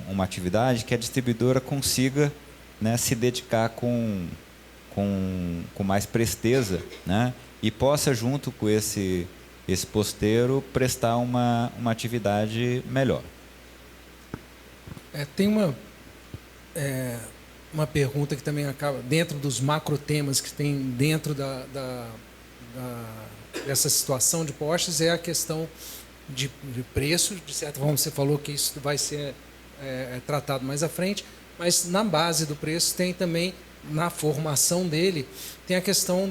uma atividade que a distribuidora consiga, né, se dedicar com mais presteza, né, e possa, junto com esse posteiro, prestar uma atividade melhor. Tem uma pergunta que também acaba dentro dos macro temas que tem dentro dessa situação de postes, é a questão de preço. De certa forma, você falou que isso vai ser tratado mais à frente, mas na base do preço tem também, na formação dele, tem a questão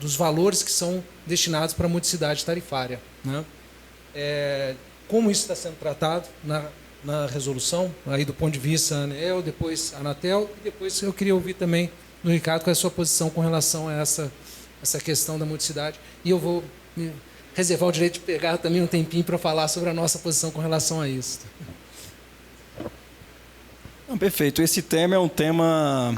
dos valores que são destinados para a modicidade tarifária, né? Como isso está sendo tratado na resolução, aí do ponto de vista ANEEL, depois Anatel, e depois eu queria ouvir também do Ricardo qual é a sua posição com relação a essa questão da modicidade. E eu vou reservar o direito de pegar também um tempinho para falar sobre a nossa posição com relação a isso. Perfeito. Esse tema é um tema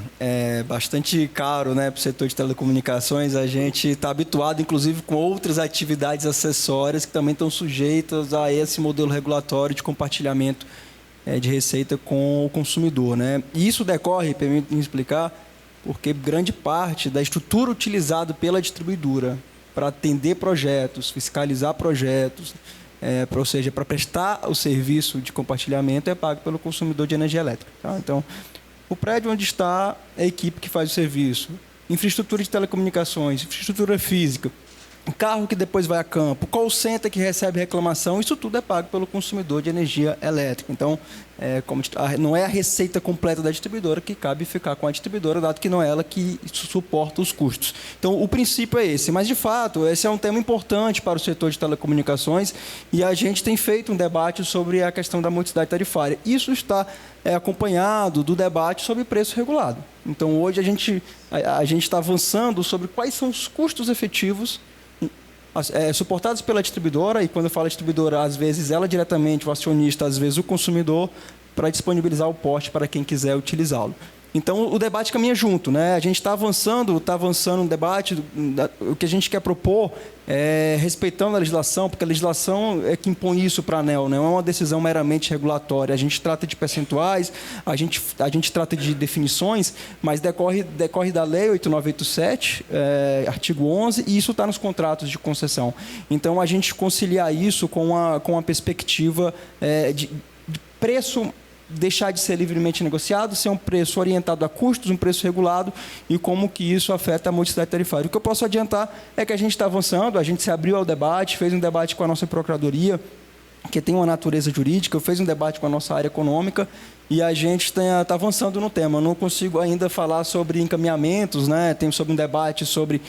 bastante caro, né, para o setor de telecomunicações. A gente está habituado, inclusive, com outras atividades acessórias que também estão sujeitas a esse modelo regulatório de compartilhamento de receita com o consumidor, né? E isso decorre, permite me explicar, porque grande parte da estrutura utilizada pela distribuidora para atender projetos, fiscalizar projetos, ou seja, para prestar o serviço de compartilhamento, é pago pelo consumidor de energia elétrica. Tá? Então, o prédio onde está a equipe que faz o serviço, infraestrutura de telecomunicações, infraestrutura física, o carro que depois vai a campo, call center que recebe reclamação, isso tudo é pago pelo consumidor de energia elétrica. Então, não é a receita completa da distribuidora, que cabe ficar com a distribuidora, dado que não é ela que suporta os custos. Então, o princípio é esse. Mas, de fato, esse é um tema importante para o setor de telecomunicações, e a gente tem feito um debate sobre a questão da modicidade tarifária. Isso está acompanhado do debate sobre preço regulado. Então, hoje a gente está avançando sobre quais são os custos efetivos suportados pela distribuidora, e quando eu falo distribuidora, às vezes ela diretamente, o acionista, às vezes o consumidor, para disponibilizar o poste para quem quiser utilizá-lo. Então, o debate caminha junto, né? A gente está avançando no debate. O que a gente quer propor é respeitando a legislação, porque a legislação é que impõe isso para a ANEEL, não é uma decisão meramente regulatória. A gente trata de percentuais, a gente trata de definições, mas decorre da Lei 8987, artigo 11, e isso está nos contratos de concessão. Então, a gente conciliar isso com a perspectiva de preço deixar de ser livremente negociado, ser um preço orientado a custos, um preço regulado, e como que isso afeta a modicidade tarifária. O que eu posso adiantar é que a gente está avançando, a gente se abriu ao debate, fez um debate com a nossa Procuradoria, que tem uma natureza jurídica, fez um debate com a nossa área econômica, e a gente está avançando no tema. Eu não consigo ainda falar sobre encaminhamentos, né? Tem sobre um debate sobre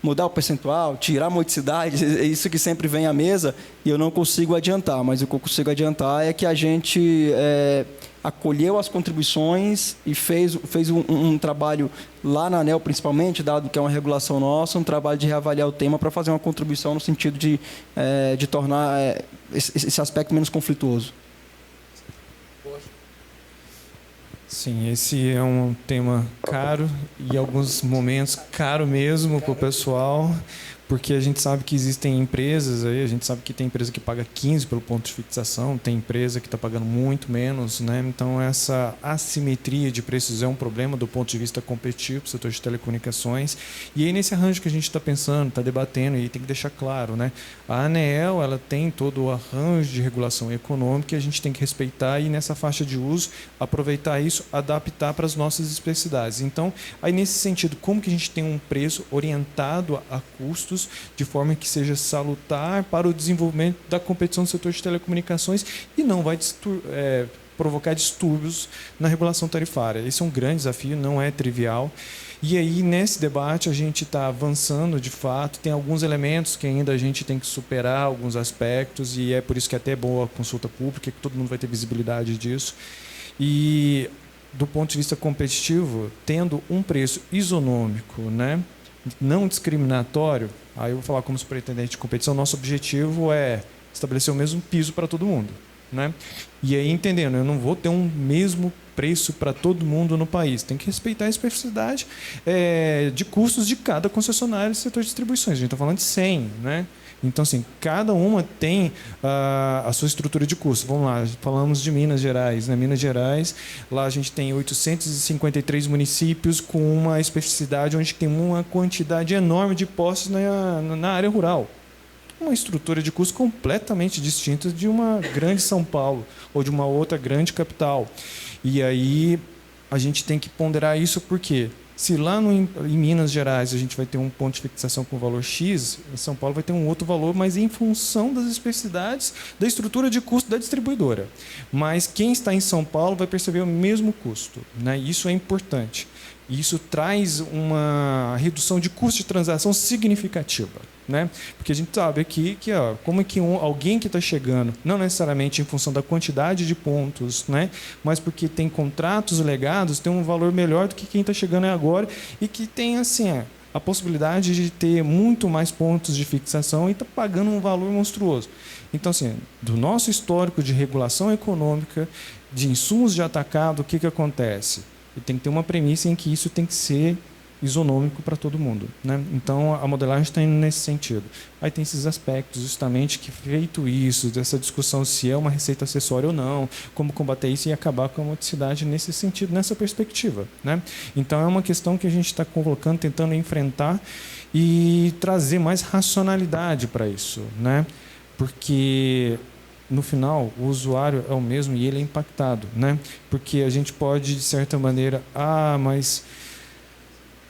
mudar o percentual, tirar a modicidade, é isso que sempre vem à mesa, e eu não consigo adiantar, mas o que eu consigo adiantar é que a gente acolheu as contribuições e fez um trabalho lá na ANEEL, principalmente, dado que é uma regulação nossa, um trabalho de reavaliar o tema para fazer uma contribuição no sentido de tornar esse aspecto menos conflituoso. Sim, esse é um tema caro e, em alguns momentos, caro mesmo para o pessoal, porque a gente sabe que existem empresas, a gente sabe que tem empresa que paga 15 pelo ponto de fixação, tem empresa que está pagando muito menos, né? Então, essa assimetria de preços é um problema do ponto de vista competitivo para o setor de telecomunicações. E aí, nesse arranjo que a gente está pensando, está debatendo, e tem que deixar claro, né? A ANEEL, ela tem todo o arranjo de regulação econômica, e a gente tem que respeitar e, nessa faixa de uso, aproveitar isso, adaptar para as nossas especificidades. Então, aí, nesse sentido, como que a gente tem um preço orientado a custos, de forma que seja salutar para o desenvolvimento da competição do setor de telecomunicações e não vai provocar distúrbios na regulação tarifária. Esse é um grande desafio, não é trivial. E aí, nesse debate, a gente está avançando, de fato, tem alguns elementos que ainda a gente tem que superar, alguns aspectos, e é por isso que é até boa a consulta pública, que todo mundo vai ter visibilidade disso. E, do ponto de vista competitivo, tendo um preço isonômico, né, não discriminatório, aí eu vou falar como superintendente de competição, nosso objetivo é estabelecer o mesmo piso para todo mundo, né? E aí, entendendo, eu não vou ter um mesmo preço para todo mundo no país. Tem que respeitar a especificidade de custos de cada concessionária do setor de distribuições. A gente está falando de 100, né? Então, assim, cada uma tem a sua estrutura de custo. Vamos lá, falamos de Minas Gerais. Na Minas Gerais, lá a gente tem 853 municípios com uma especificidade onde tem uma quantidade enorme de postos na área rural. Uma estrutura de custo completamente distinta de uma grande São Paulo ou de uma outra grande capital. E aí a gente tem que ponderar isso porque se lá em Minas Gerais a gente vai ter um ponto de fixação com valor X, em São Paulo vai ter um outro valor, mas em função das especificidades da estrutura de custo da distribuidora. Mas quem está em São Paulo vai perceber o mesmo custo, né? Isso é importante. Isso traz uma redução de custo de transação significativa, né? Porque a gente sabe aqui que como é que alguém que está chegando, não necessariamente em função da quantidade de pontos, né? Mas porque tem contratos legados, tem um valor melhor do que quem está chegando agora e que tem assim a possibilidade de ter muito mais pontos de fixação e está pagando um valor monstruoso. Então, assim, do nosso histórico de regulação econômica, de insumos de atacado, o que acontece? E tem que ter uma premissa em que isso tem que ser isonômico para todo mundo, né? Então, a modelagem está indo nesse sentido. Aí tem esses aspectos, justamente, que feito isso, dessa discussão se é uma receita acessória ou não, como combater isso e acabar com a modicidade nesse sentido, nessa perspectiva, né? Então, é uma questão que a gente está colocando, tentando enfrentar e trazer mais racionalidade para isso, né? Porque no final, o usuário é o mesmo e ele é impactado, né? Porque a gente pode, de certa maneira, mas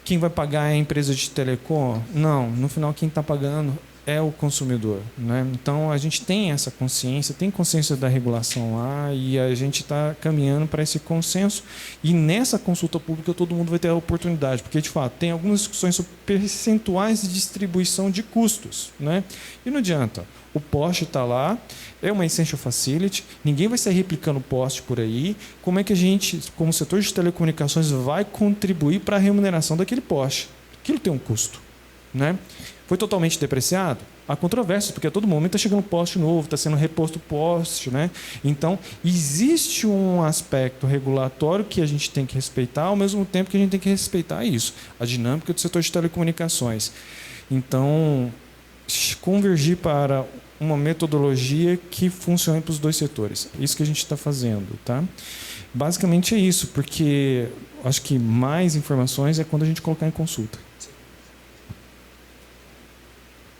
quem vai pagar é a empresa de telecom? Não, no final quem está pagando é o consumidor, né? Então, a gente tem essa consciência, tem consciência da regulação lá e a gente está caminhando para esse consenso e nessa consulta pública todo mundo vai ter a oportunidade, porque, de fato, tem algumas discussões sobre percentuais de distribuição de custos, né? E não adianta, o poste está lá, é uma essential facility, ninguém vai sair replicando o poste por aí, como é que a gente, como setor de telecomunicações, vai contribuir para a remuneração daquele poste? Aquilo tem um custo, né? Foi totalmente depreciado? Há controvérsias, porque a todo momento está chegando poste novo, está sendo reposto poste, né? Então, existe um aspecto regulatório que a gente tem que respeitar, ao mesmo tempo que a gente tem que respeitar isso, a dinâmica do setor de telecomunicações. Então, convergir para uma metodologia que funcione para os dois setores. Isso que a gente está fazendo, tá? Basicamente é isso, porque acho que mais informações é quando a gente colocar em consulta.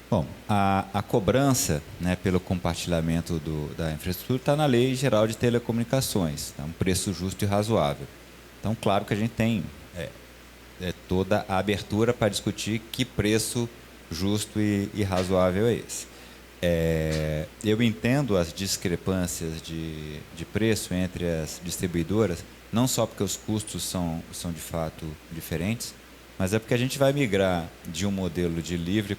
Bom, a cobrança, né, pelo compartilhamento da infraestrutura está na Lei Geral de Telecomunicações, é um preço justo e razoável. Então, claro que a gente tem toda a abertura para discutir que preço justo e razoável é esse. Eu entendo as discrepâncias de preço entre as distribuidoras, não só porque os custos são de fato diferentes, mas é porque a gente vai migrar de um modelo de livre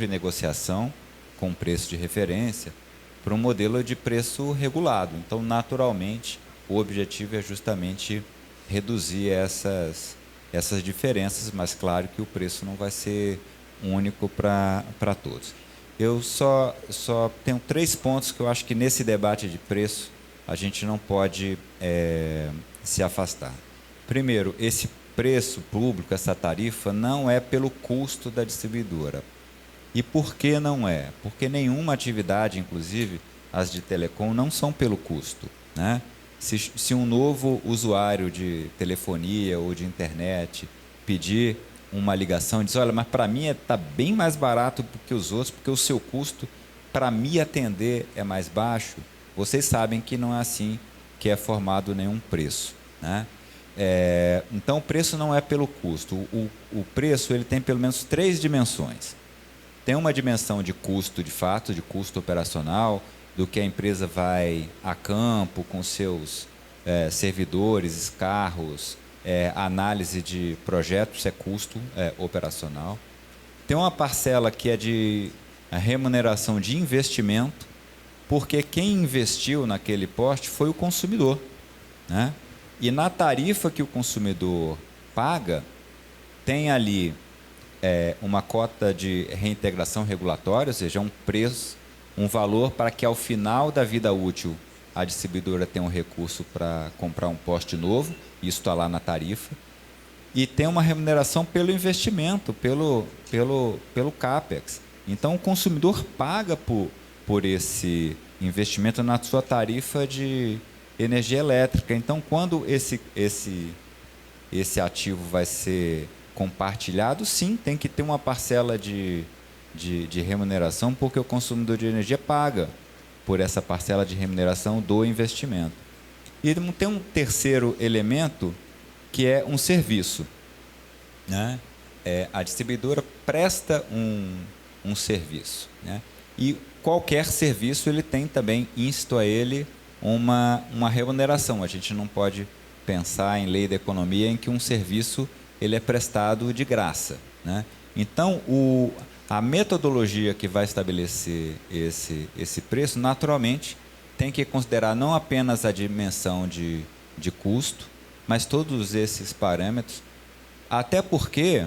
negociação com preço de referência para um modelo de preço regulado. Então, naturalmente, o objetivo é justamente reduzir essas diferenças, mas claro que o preço não vai ser único para todos. Eu só tenho 3 pontos que eu acho que nesse debate de preço a gente não pode se afastar. Primeiro, esse preço público, essa tarifa, não é pelo custo da distribuidora. E por que não é? Porque nenhuma atividade, inclusive as de telecom, não são pelo custo, né? Se um novo usuário de telefonia ou de internet pedir uma ligação e dizer, olha, mas para mim está bem mais barato do que os outros, porque o seu custo para me atender é mais baixo, vocês sabem que não é assim que é formado nenhum preço, né? Então, o preço não é pelo custo. O preço ele tem pelo menos 3 dimensões. Tem uma dimensão de custo, de fato, de custo operacional, do que a empresa vai a campo com seus servidores, carros, análise de projetos, isso é custo operacional. Tem uma parcela que é de remuneração de investimento, porque quem investiu naquele poste foi o consumidor, né? E na tarifa que o consumidor paga, tem ali uma cota de reintegração regulatória, ou seja, um preço, um valor para que ao final da vida útil a distribuidora tenha um recurso para comprar um poste novo, isso está lá na tarifa, e tem uma remuneração pelo investimento, pelo CAPEX. Então o consumidor paga por esse investimento na sua tarifa de energia elétrica. Então, quando esse ativo vai ser compartilhado, sim, tem que ter uma parcela de remuneração, porque o consumidor de energia paga por essa parcela de remuneração do investimento. E tem um terceiro elemento, que é um serviço, né? A distribuidora presta um serviço, né? E qualquer serviço ele tem também íncito a ele uma remuneração. A gente não pode pensar em lei da economia em que um serviço ele é prestado de graça, né? Então, a metodologia que vai estabelecer esse preço, naturalmente, tem que considerar não apenas a dimensão de custo, mas todos esses parâmetros, até porque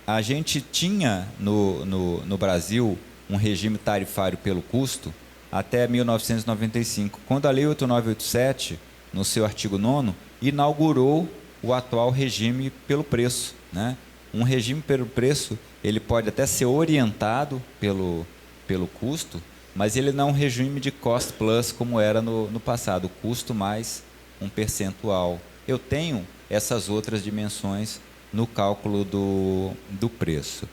a gente tinha no Brasil um regime tarifário pelo custo até 1995, quando a Lei 8987, no seu artigo 9º, inaugurou o atual regime pelo preço, né? Um regime pelo preço, ele pode até ser orientado pelo custo, mas ele não é um regime de cost plus como era no passado, custo mais um percentual. Eu tenho essas outras dimensões no cálculo do preço.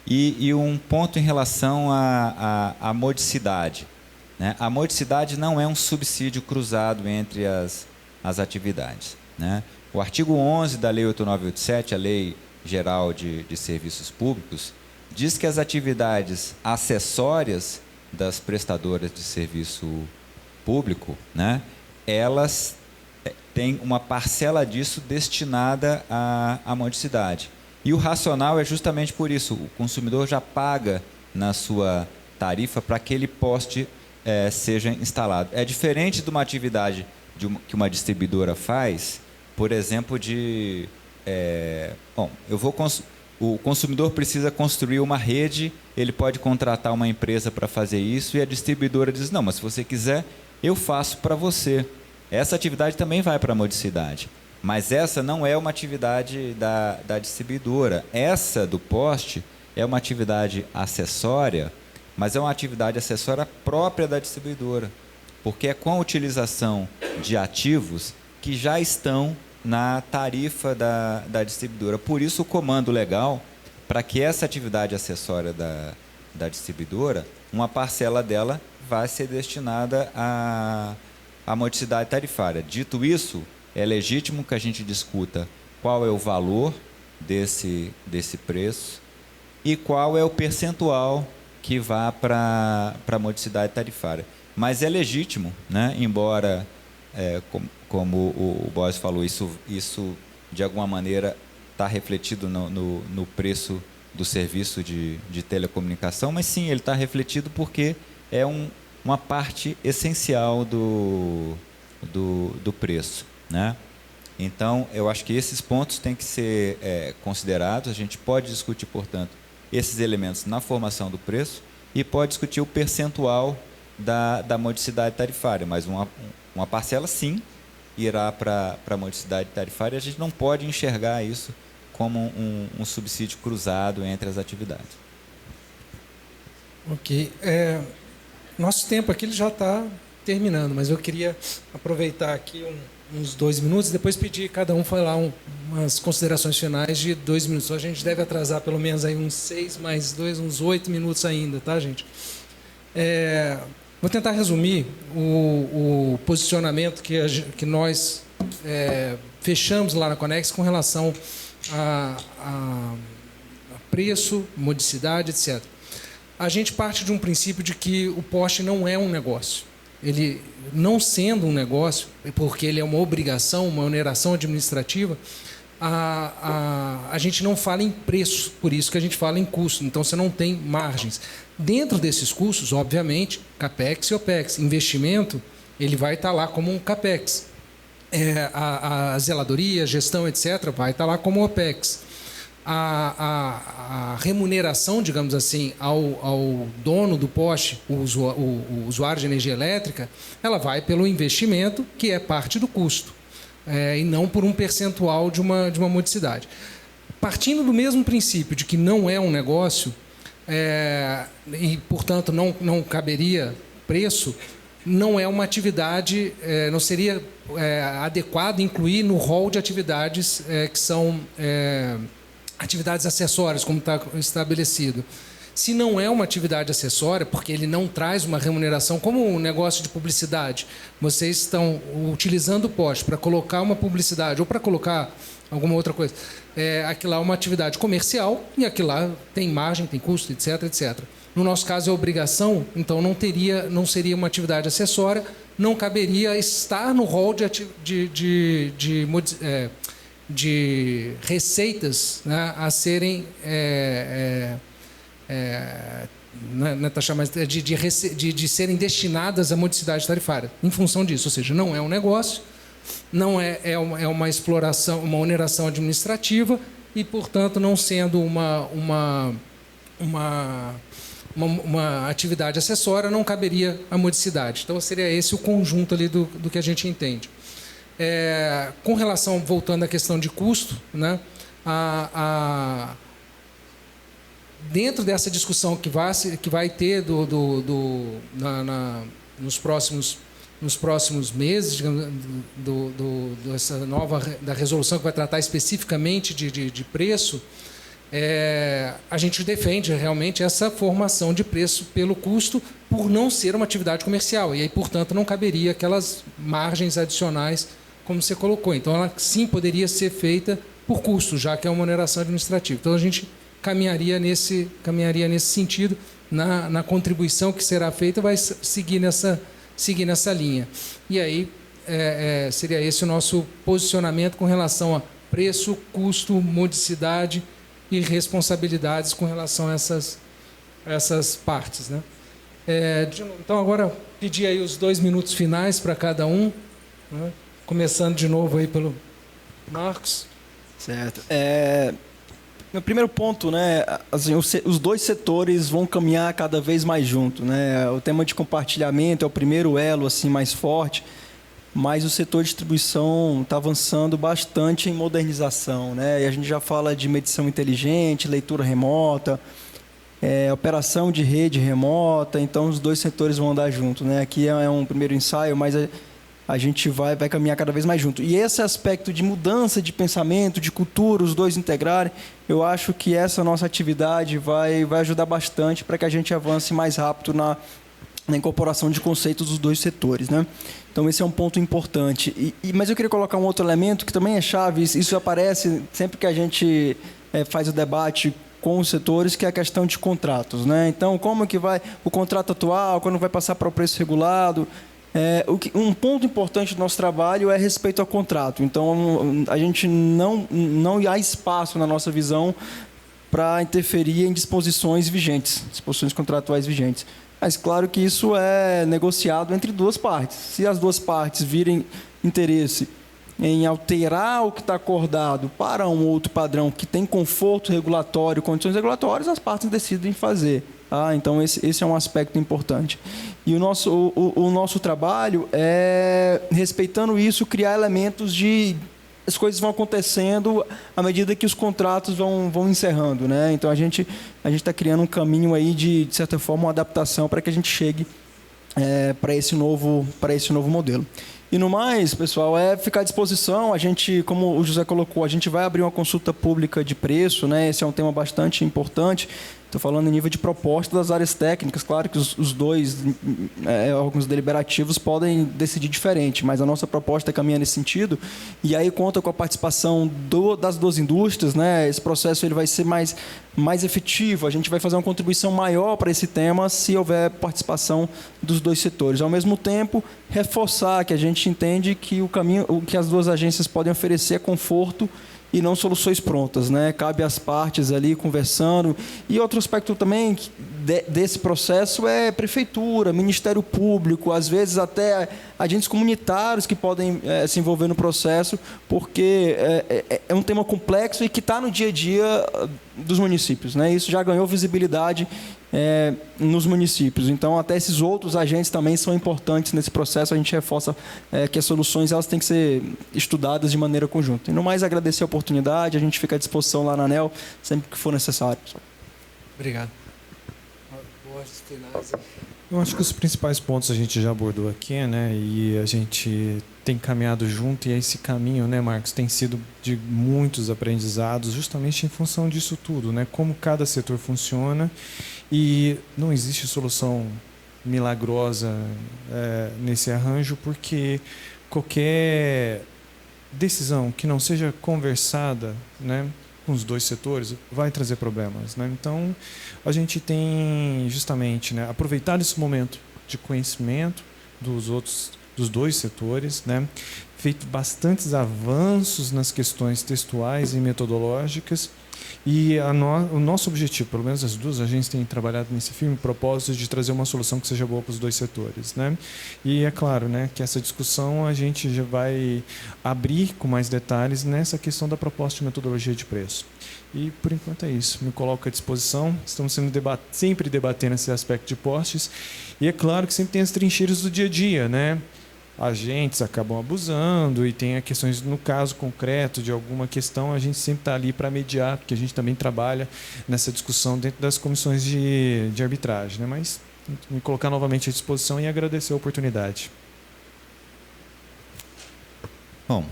E um ponto em relação à modicidade, né? A modicidade não é um subsídio cruzado entre as atividades, né? O artigo 11 da Lei 8987, a Lei Geral de Serviços Públicos, diz que as atividades acessórias das prestadoras de serviço público, né, elas têm uma parcela disso destinada à modicidade. E o racional é justamente por isso. O consumidor já paga na sua tarifa para que aquele poste seja instalado. É diferente de uma atividade que uma distribuidora faz, por exemplo, o consumidor precisa construir uma rede, ele pode contratar uma empresa para fazer isso e a distribuidora diz, não, mas se você quiser, eu faço para você. Essa atividade também vai para a modicidade, mas essa não é uma atividade da distribuidora. Essa do poste é uma atividade acessória, mas é uma atividade acessória própria da distribuidora, porque é com a utilização de ativos que já estão na tarifa da distribuidora. Por isso, o comando legal, para que essa atividade acessória da distribuidora, uma parcela dela vai ser destinada à modicidade tarifária. Dito isso, é legítimo que a gente discuta qual é o valor desse preço e qual é o percentual que vá para a modicidade tarifária. Mas é legítimo, né? Embora, como o Boris falou, isso de alguma maneira está refletido no preço do serviço de telecomunicação, mas sim, ele está refletido porque é uma parte essencial do preço, né? Então, eu acho que esses pontos têm que ser considerados. A gente pode discutir, portanto, esses elementos na formação do preço e pode discutir o percentual da modicidade tarifária, mas uma parcela, sim, irá para a modicidade tarifária. A gente não pode enxergar isso como um subsídio cruzado entre as atividades. Ok. Nosso tempo aqui já está terminando, mas eu queria aproveitar aqui uns 2 minutos e depois pedir cada um falar umas considerações finais de 2 minutos. A gente deve atrasar pelo menos aí uns 6 mais 2, uns 8 minutos ainda, tá, gente? Vou tentar resumir o posicionamento que nós fechamos lá na Conex com relação a preço, modicidade, etc. A gente parte de um princípio de que o poste não é um negócio. ele não sendo um negócio, porque ele é uma obrigação, uma oneração administrativa, a gente não fala em preço, por isso que a gente fala em custo. Então, você não tem margens. Dentro desses custos, obviamente, CAPEX e OPEX. Investimento, ele vai estar lá como um CAPEX. A zeladoria, gestão, etc., vai estar lá como OPEX. A remuneração, digamos assim, ao dono do poste, o usuário de energia elétrica, ela vai pelo investimento, que é parte do custo. E não por um percentual de uma modicidade. Partindo do mesmo princípio de que não é um negócio, e, portanto, não caberia preço, não é uma atividade, não seria adequado incluir no rol de atividades que são atividades acessórias, como está estabelecido. Se não é uma atividade acessória, porque ele não traz uma remuneração, como um negócio de publicidade, vocês estão utilizando o poste para colocar uma publicidade ou para colocar alguma outra coisa, aquilo lá é uma atividade comercial e aquilo lá tem margem, tem custo, etc, etc. No nosso caso é obrigação, então não seria uma atividade acessória, não caberia estar no rol de receitas, né, a serem de serem destinadas à modicidade tarifária, em função disso. Ou seja, não é um negócio, não é uma exploração, uma oneração administrativa e, portanto, não sendo uma atividade acessória, não caberia a modicidade. Então, seria esse o conjunto ali do que a gente entende. Com relação, voltando à questão de custo, né, dentro dessa discussão que vai ter nos próximos meses, digamos, dessa da resolução que vai tratar especificamente de preço, a gente defende realmente essa formação de preço pelo custo por não ser uma atividade comercial. E aí, portanto, não caberia aquelas margens adicionais, como você colocou. Então, ela sim poderia ser feita por custo, já que é uma oneração administrativa. Então, a gente caminharia nesse sentido, na contribuição que será feita, vai seguir nessa linha. E aí, seria esse o nosso posicionamento com relação a preço, custo, modicidade e responsabilidades com relação a essas partes, né? Então, agora, pedir aí os 2 minutos finais para cada um, né? Começando de novo aí pelo Marcos. Certo. Meu primeiro ponto, né, assim, os dois setores vão caminhar cada vez mais junto, né? O tema de compartilhamento é o primeiro elo assim mais forte, mas o setor de distribuição está avançando bastante em modernização, né? E a gente já fala de medição inteligente, leitura remota, operação de rede remota. Então os dois setores vão andar junto, né? Aqui é um primeiro ensaio, mas a gente vai caminhar cada vez mais junto. E esse aspecto de mudança de pensamento, de cultura, os dois integrarem, eu acho que essa nossa atividade vai ajudar bastante para que a gente avance mais rápido na incorporação de conceitos dos dois setores, né? Então, esse é um ponto importante. Mas eu queria colocar um outro elemento que também é chave, isso aparece sempre que a gente faz o debate com os setores, que é a questão de contratos, né? Então, como que vai o contrato atual, quando vai passar para o preço regulado? Um ponto importante do nosso trabalho é respeito ao contrato. Então, a gente não há espaço na nossa visão para interferir em disposições contratuais vigentes. Mas, claro que isso é negociado entre duas partes. Se as duas partes virem interesse em alterar o que está acordado para um outro padrão que tem conforto regulatório, condições regulatórias, as partes decidem fazer. Então, esse é um aspecto importante. E o nosso trabalho é, respeitando isso, criar elementos de... As coisas vão acontecendo à medida que os contratos vão encerrando, né? Então, a gente está criando um caminho aí de certa forma, uma adaptação para que a gente chegue para esse novo modelo. E no mais, pessoal, ficar à disposição. A gente, como o José colocou, a gente vai abrir uma consulta pública de preço, né? Esse é um tema bastante importante. Estou falando em nível de proposta das áreas técnicas. Claro que os dois órgãos deliberativos podem decidir diferente, mas a nossa proposta caminha nesse sentido. E aí conta com a participação das duas indústrias, né? Esse processo ele vai ser mais efetivo. A gente vai fazer uma contribuição maior para esse tema se houver participação dos dois setores. Ao mesmo tempo, reforçar que a gente entende que o que as duas agências podem oferecer é conforto e não soluções prontas, né? Cabe às partes ali conversando. E outro aspecto também desse processo é prefeitura, Ministério Público, às vezes até agentes comunitários que podem se envolver no processo, porque é um tema complexo e que está no dia a dia dos municípios, né? Isso já ganhou visibilidade nos municípios. Então, até esses outros agentes também são importantes nesse processo. A gente reforça que as soluções elas têm que ser estudadas de maneira conjunta. E, no mais, agradecer a oportunidade. A gente fica à disposição lá na ANEEL, sempre que for necessário. Obrigado. Eu acho que os principais pontos a gente já abordou aqui, né? E a gente tem caminhado junto, e esse caminho, né, Marcos, tem sido de muitos aprendizados, justamente em função disso tudo, né? Como cada setor funciona, e não existe solução milagrosa nesse arranjo, porque qualquer decisão que não seja conversada, né, com os dois setores vai trazer problemas, né? Então a gente tem justamente, né, aproveitado esse momento de conhecimento dos dois setores, né, feito bastantes avanços nas questões textuais e metodológicas, e o nosso objetivo, pelo menos as duas agências têm trabalhado nesse firme propósito de trazer uma solução que seja boa para os dois setores, né? E é claro, né, que essa discussão a gente já vai abrir com mais detalhes nessa questão da proposta de metodologia de preço. E por enquanto é isso, me coloco à disposição. Estamos sempre debatendo esse aspecto de postes, e é claro que sempre tem as trincheiras do dia a dia, né? Agentes acabam abusando, e tem questões, no caso concreto de alguma questão, a gente sempre está ali para mediar, porque a gente também trabalha nessa discussão dentro das comissões de arbitragem, né? Mas me colocar novamente à disposição e agradecer a oportunidade. Bom,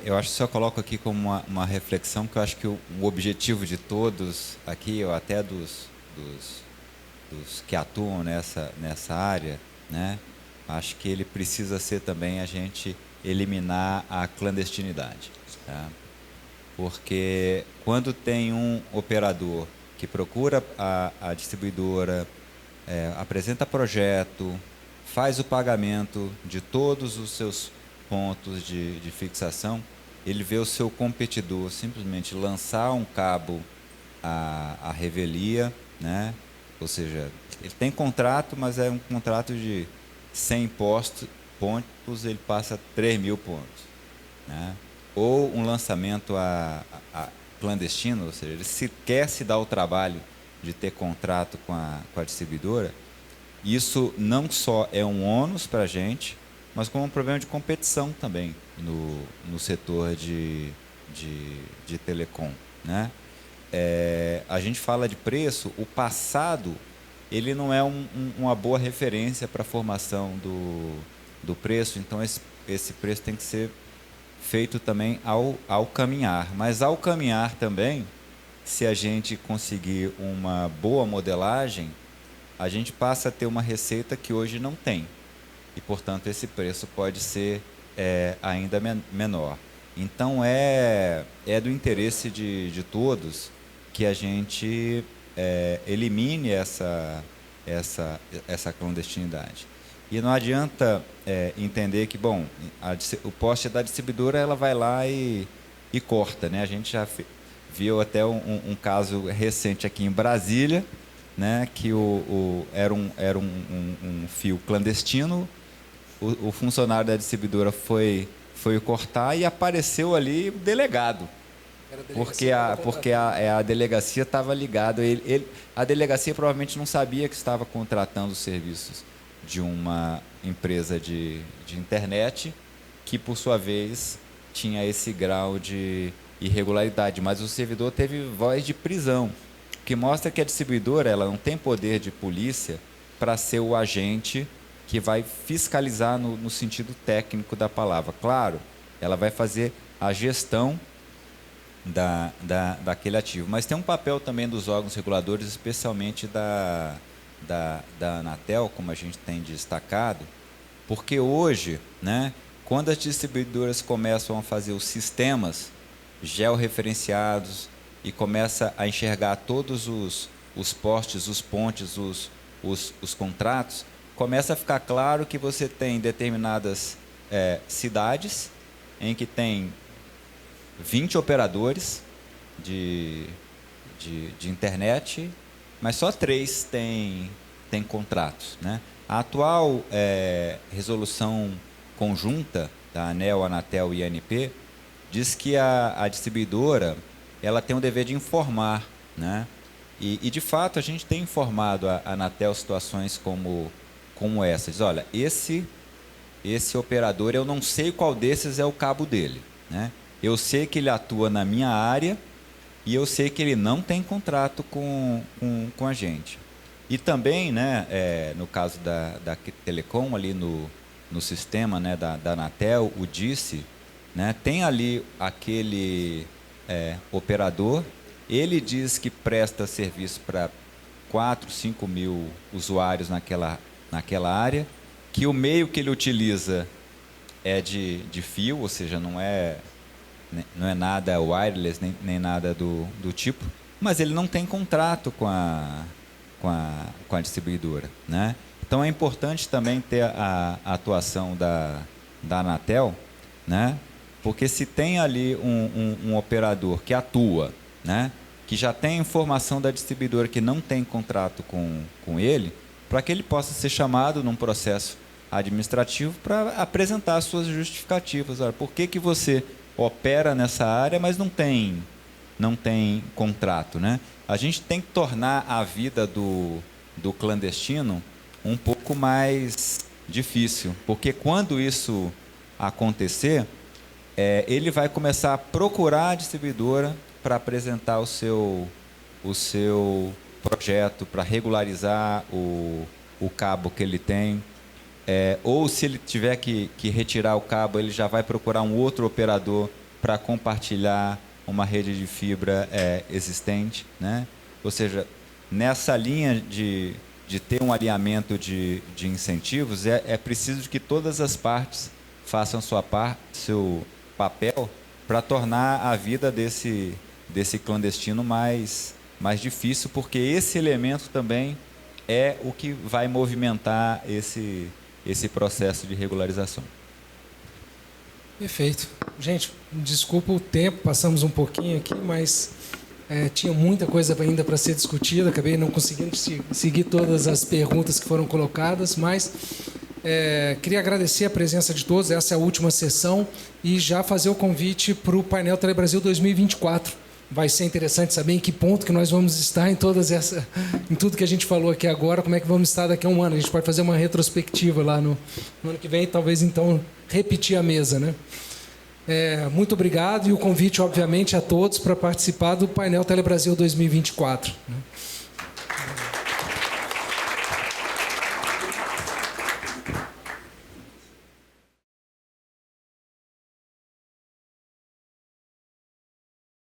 eu acho que só coloco aqui como uma reflexão, que eu acho que o objetivo de todos aqui, ou até dos que atuam nessa área, né? Acho que ele precisa ser também a gente eliminar a clandestinidade. Tá? Porque quando tem um operador que procura a distribuidora, apresenta projeto, faz o pagamento de todos os seus pontos de fixação, ele vê o seu competidor simplesmente lançar um cabo à revelia, né? Ou seja, ele tem contrato, mas é um contrato de 100 pontos, ele passa 3.000 pontos, né? Ou um lançamento a clandestino, ou seja, ele sequer se dá o trabalho de ter contrato com a distribuidora. Isso não só é um ônus para a gente, mas como um problema de competição também no setor de telecom, né? A gente fala de preço, o passado ele não é uma boa referência para a formação do preço, então esse preço tem que ser feito também ao caminhar. Mas ao caminhar também, se a gente conseguir uma boa modelagem, a gente passa a ter uma receita que hoje não tem. E, portanto, esse preço pode ser ainda menor. Então, é do interesse de todos que a gente elimine essa clandestinidade. E não adianta entender que, bom, o poste da distribuidora, ela vai lá e corta, né? A gente já viu até um caso recente aqui em Brasília, né, que era um fio clandestino, o funcionário da distribuidora foi cortar e apareceu ali o delegado. Porque a delegacia estava ligada. A delegacia provavelmente não sabia que estava contratando os serviços de uma empresa de internet, que, por sua vez, tinha esse grau de irregularidade. Mas o servidor teve voz de prisão, que mostra que a distribuidora ela não tem poder de polícia para ser o agente que vai fiscalizar no sentido técnico da palavra. Claro, ela vai fazer a gestão daquele ativo. Mas tem um papel também dos órgãos reguladores, especialmente da Anatel, como a gente tem destacado, porque hoje, né, quando as distribuidoras começam a fazer os sistemas georreferenciados e começa a enxergar todos os postes, os pontes, os contratos, começa a ficar claro que você tem determinadas cidades em que tem 20 operadores de internet, mas só 3 têm contratos, né? A atual resolução conjunta da ANEEL, Anatel e ANP diz que a distribuidora ela tem o dever de informar, né? E de fato a gente tem informado a Anatel situações como essa. Diz, olha, esse operador, eu não sei qual desses é o cabo dele, né? Eu sei que ele atua na minha área e eu sei que ele não tem contrato com a gente. E também, né, no caso da Telecom, ali no sistema, né, da Anatel, o DISE, né, tem ali aquele operador, ele diz que presta serviço para 4, 5 mil usuários naquela área, que o meio que ele utiliza é de fio, ou seja, não é nada wireless, nem nada do tipo, mas ele não tem contrato com a distribuidora, né? Então é importante também ter a atuação da Anatel, né? Porque se tem ali um operador que atua, né, que já tem informação da distribuidora que não tem contrato com ele, para que ele possa ser chamado num processo administrativo para apresentar as suas justificativas. Olha, por que você opera nessa área, mas não tem contrato, né? A gente tem que tornar a vida do clandestino um pouco mais difícil, porque quando isso acontecer, ele vai começar a procurar a distribuidora para apresentar o seu projeto, para regularizar o cabo que ele tem. Ou se ele tiver que retirar o cabo, ele já vai procurar um outro operador para compartilhar uma rede de fibra existente, né? Ou seja, nessa linha de ter um alinhamento de incentivos, é preciso que todas as partes façam seu papel para tornar a vida desse clandestino mais difícil, porque esse elemento também é o que vai movimentar esse processo de regularização. Perfeito. Gente, desculpa o tempo, passamos um pouquinho aqui, mas tinha muita coisa ainda para ser discutida, acabei não conseguindo seguir todas as perguntas que foram colocadas, mas queria agradecer a presença de todos, essa é a última sessão, e já fazer o convite para o painel Telebrasil 2024. Vai ser interessante saber em que ponto que nós vamos estar em tudo que a gente falou aqui agora, como é que vamos estar daqui a um ano. A gente pode fazer uma retrospectiva lá no ano que vem e talvez então repetir a mesa, né? Muito obrigado e o convite, obviamente, a todos para participar do painel Telebrasil 2024.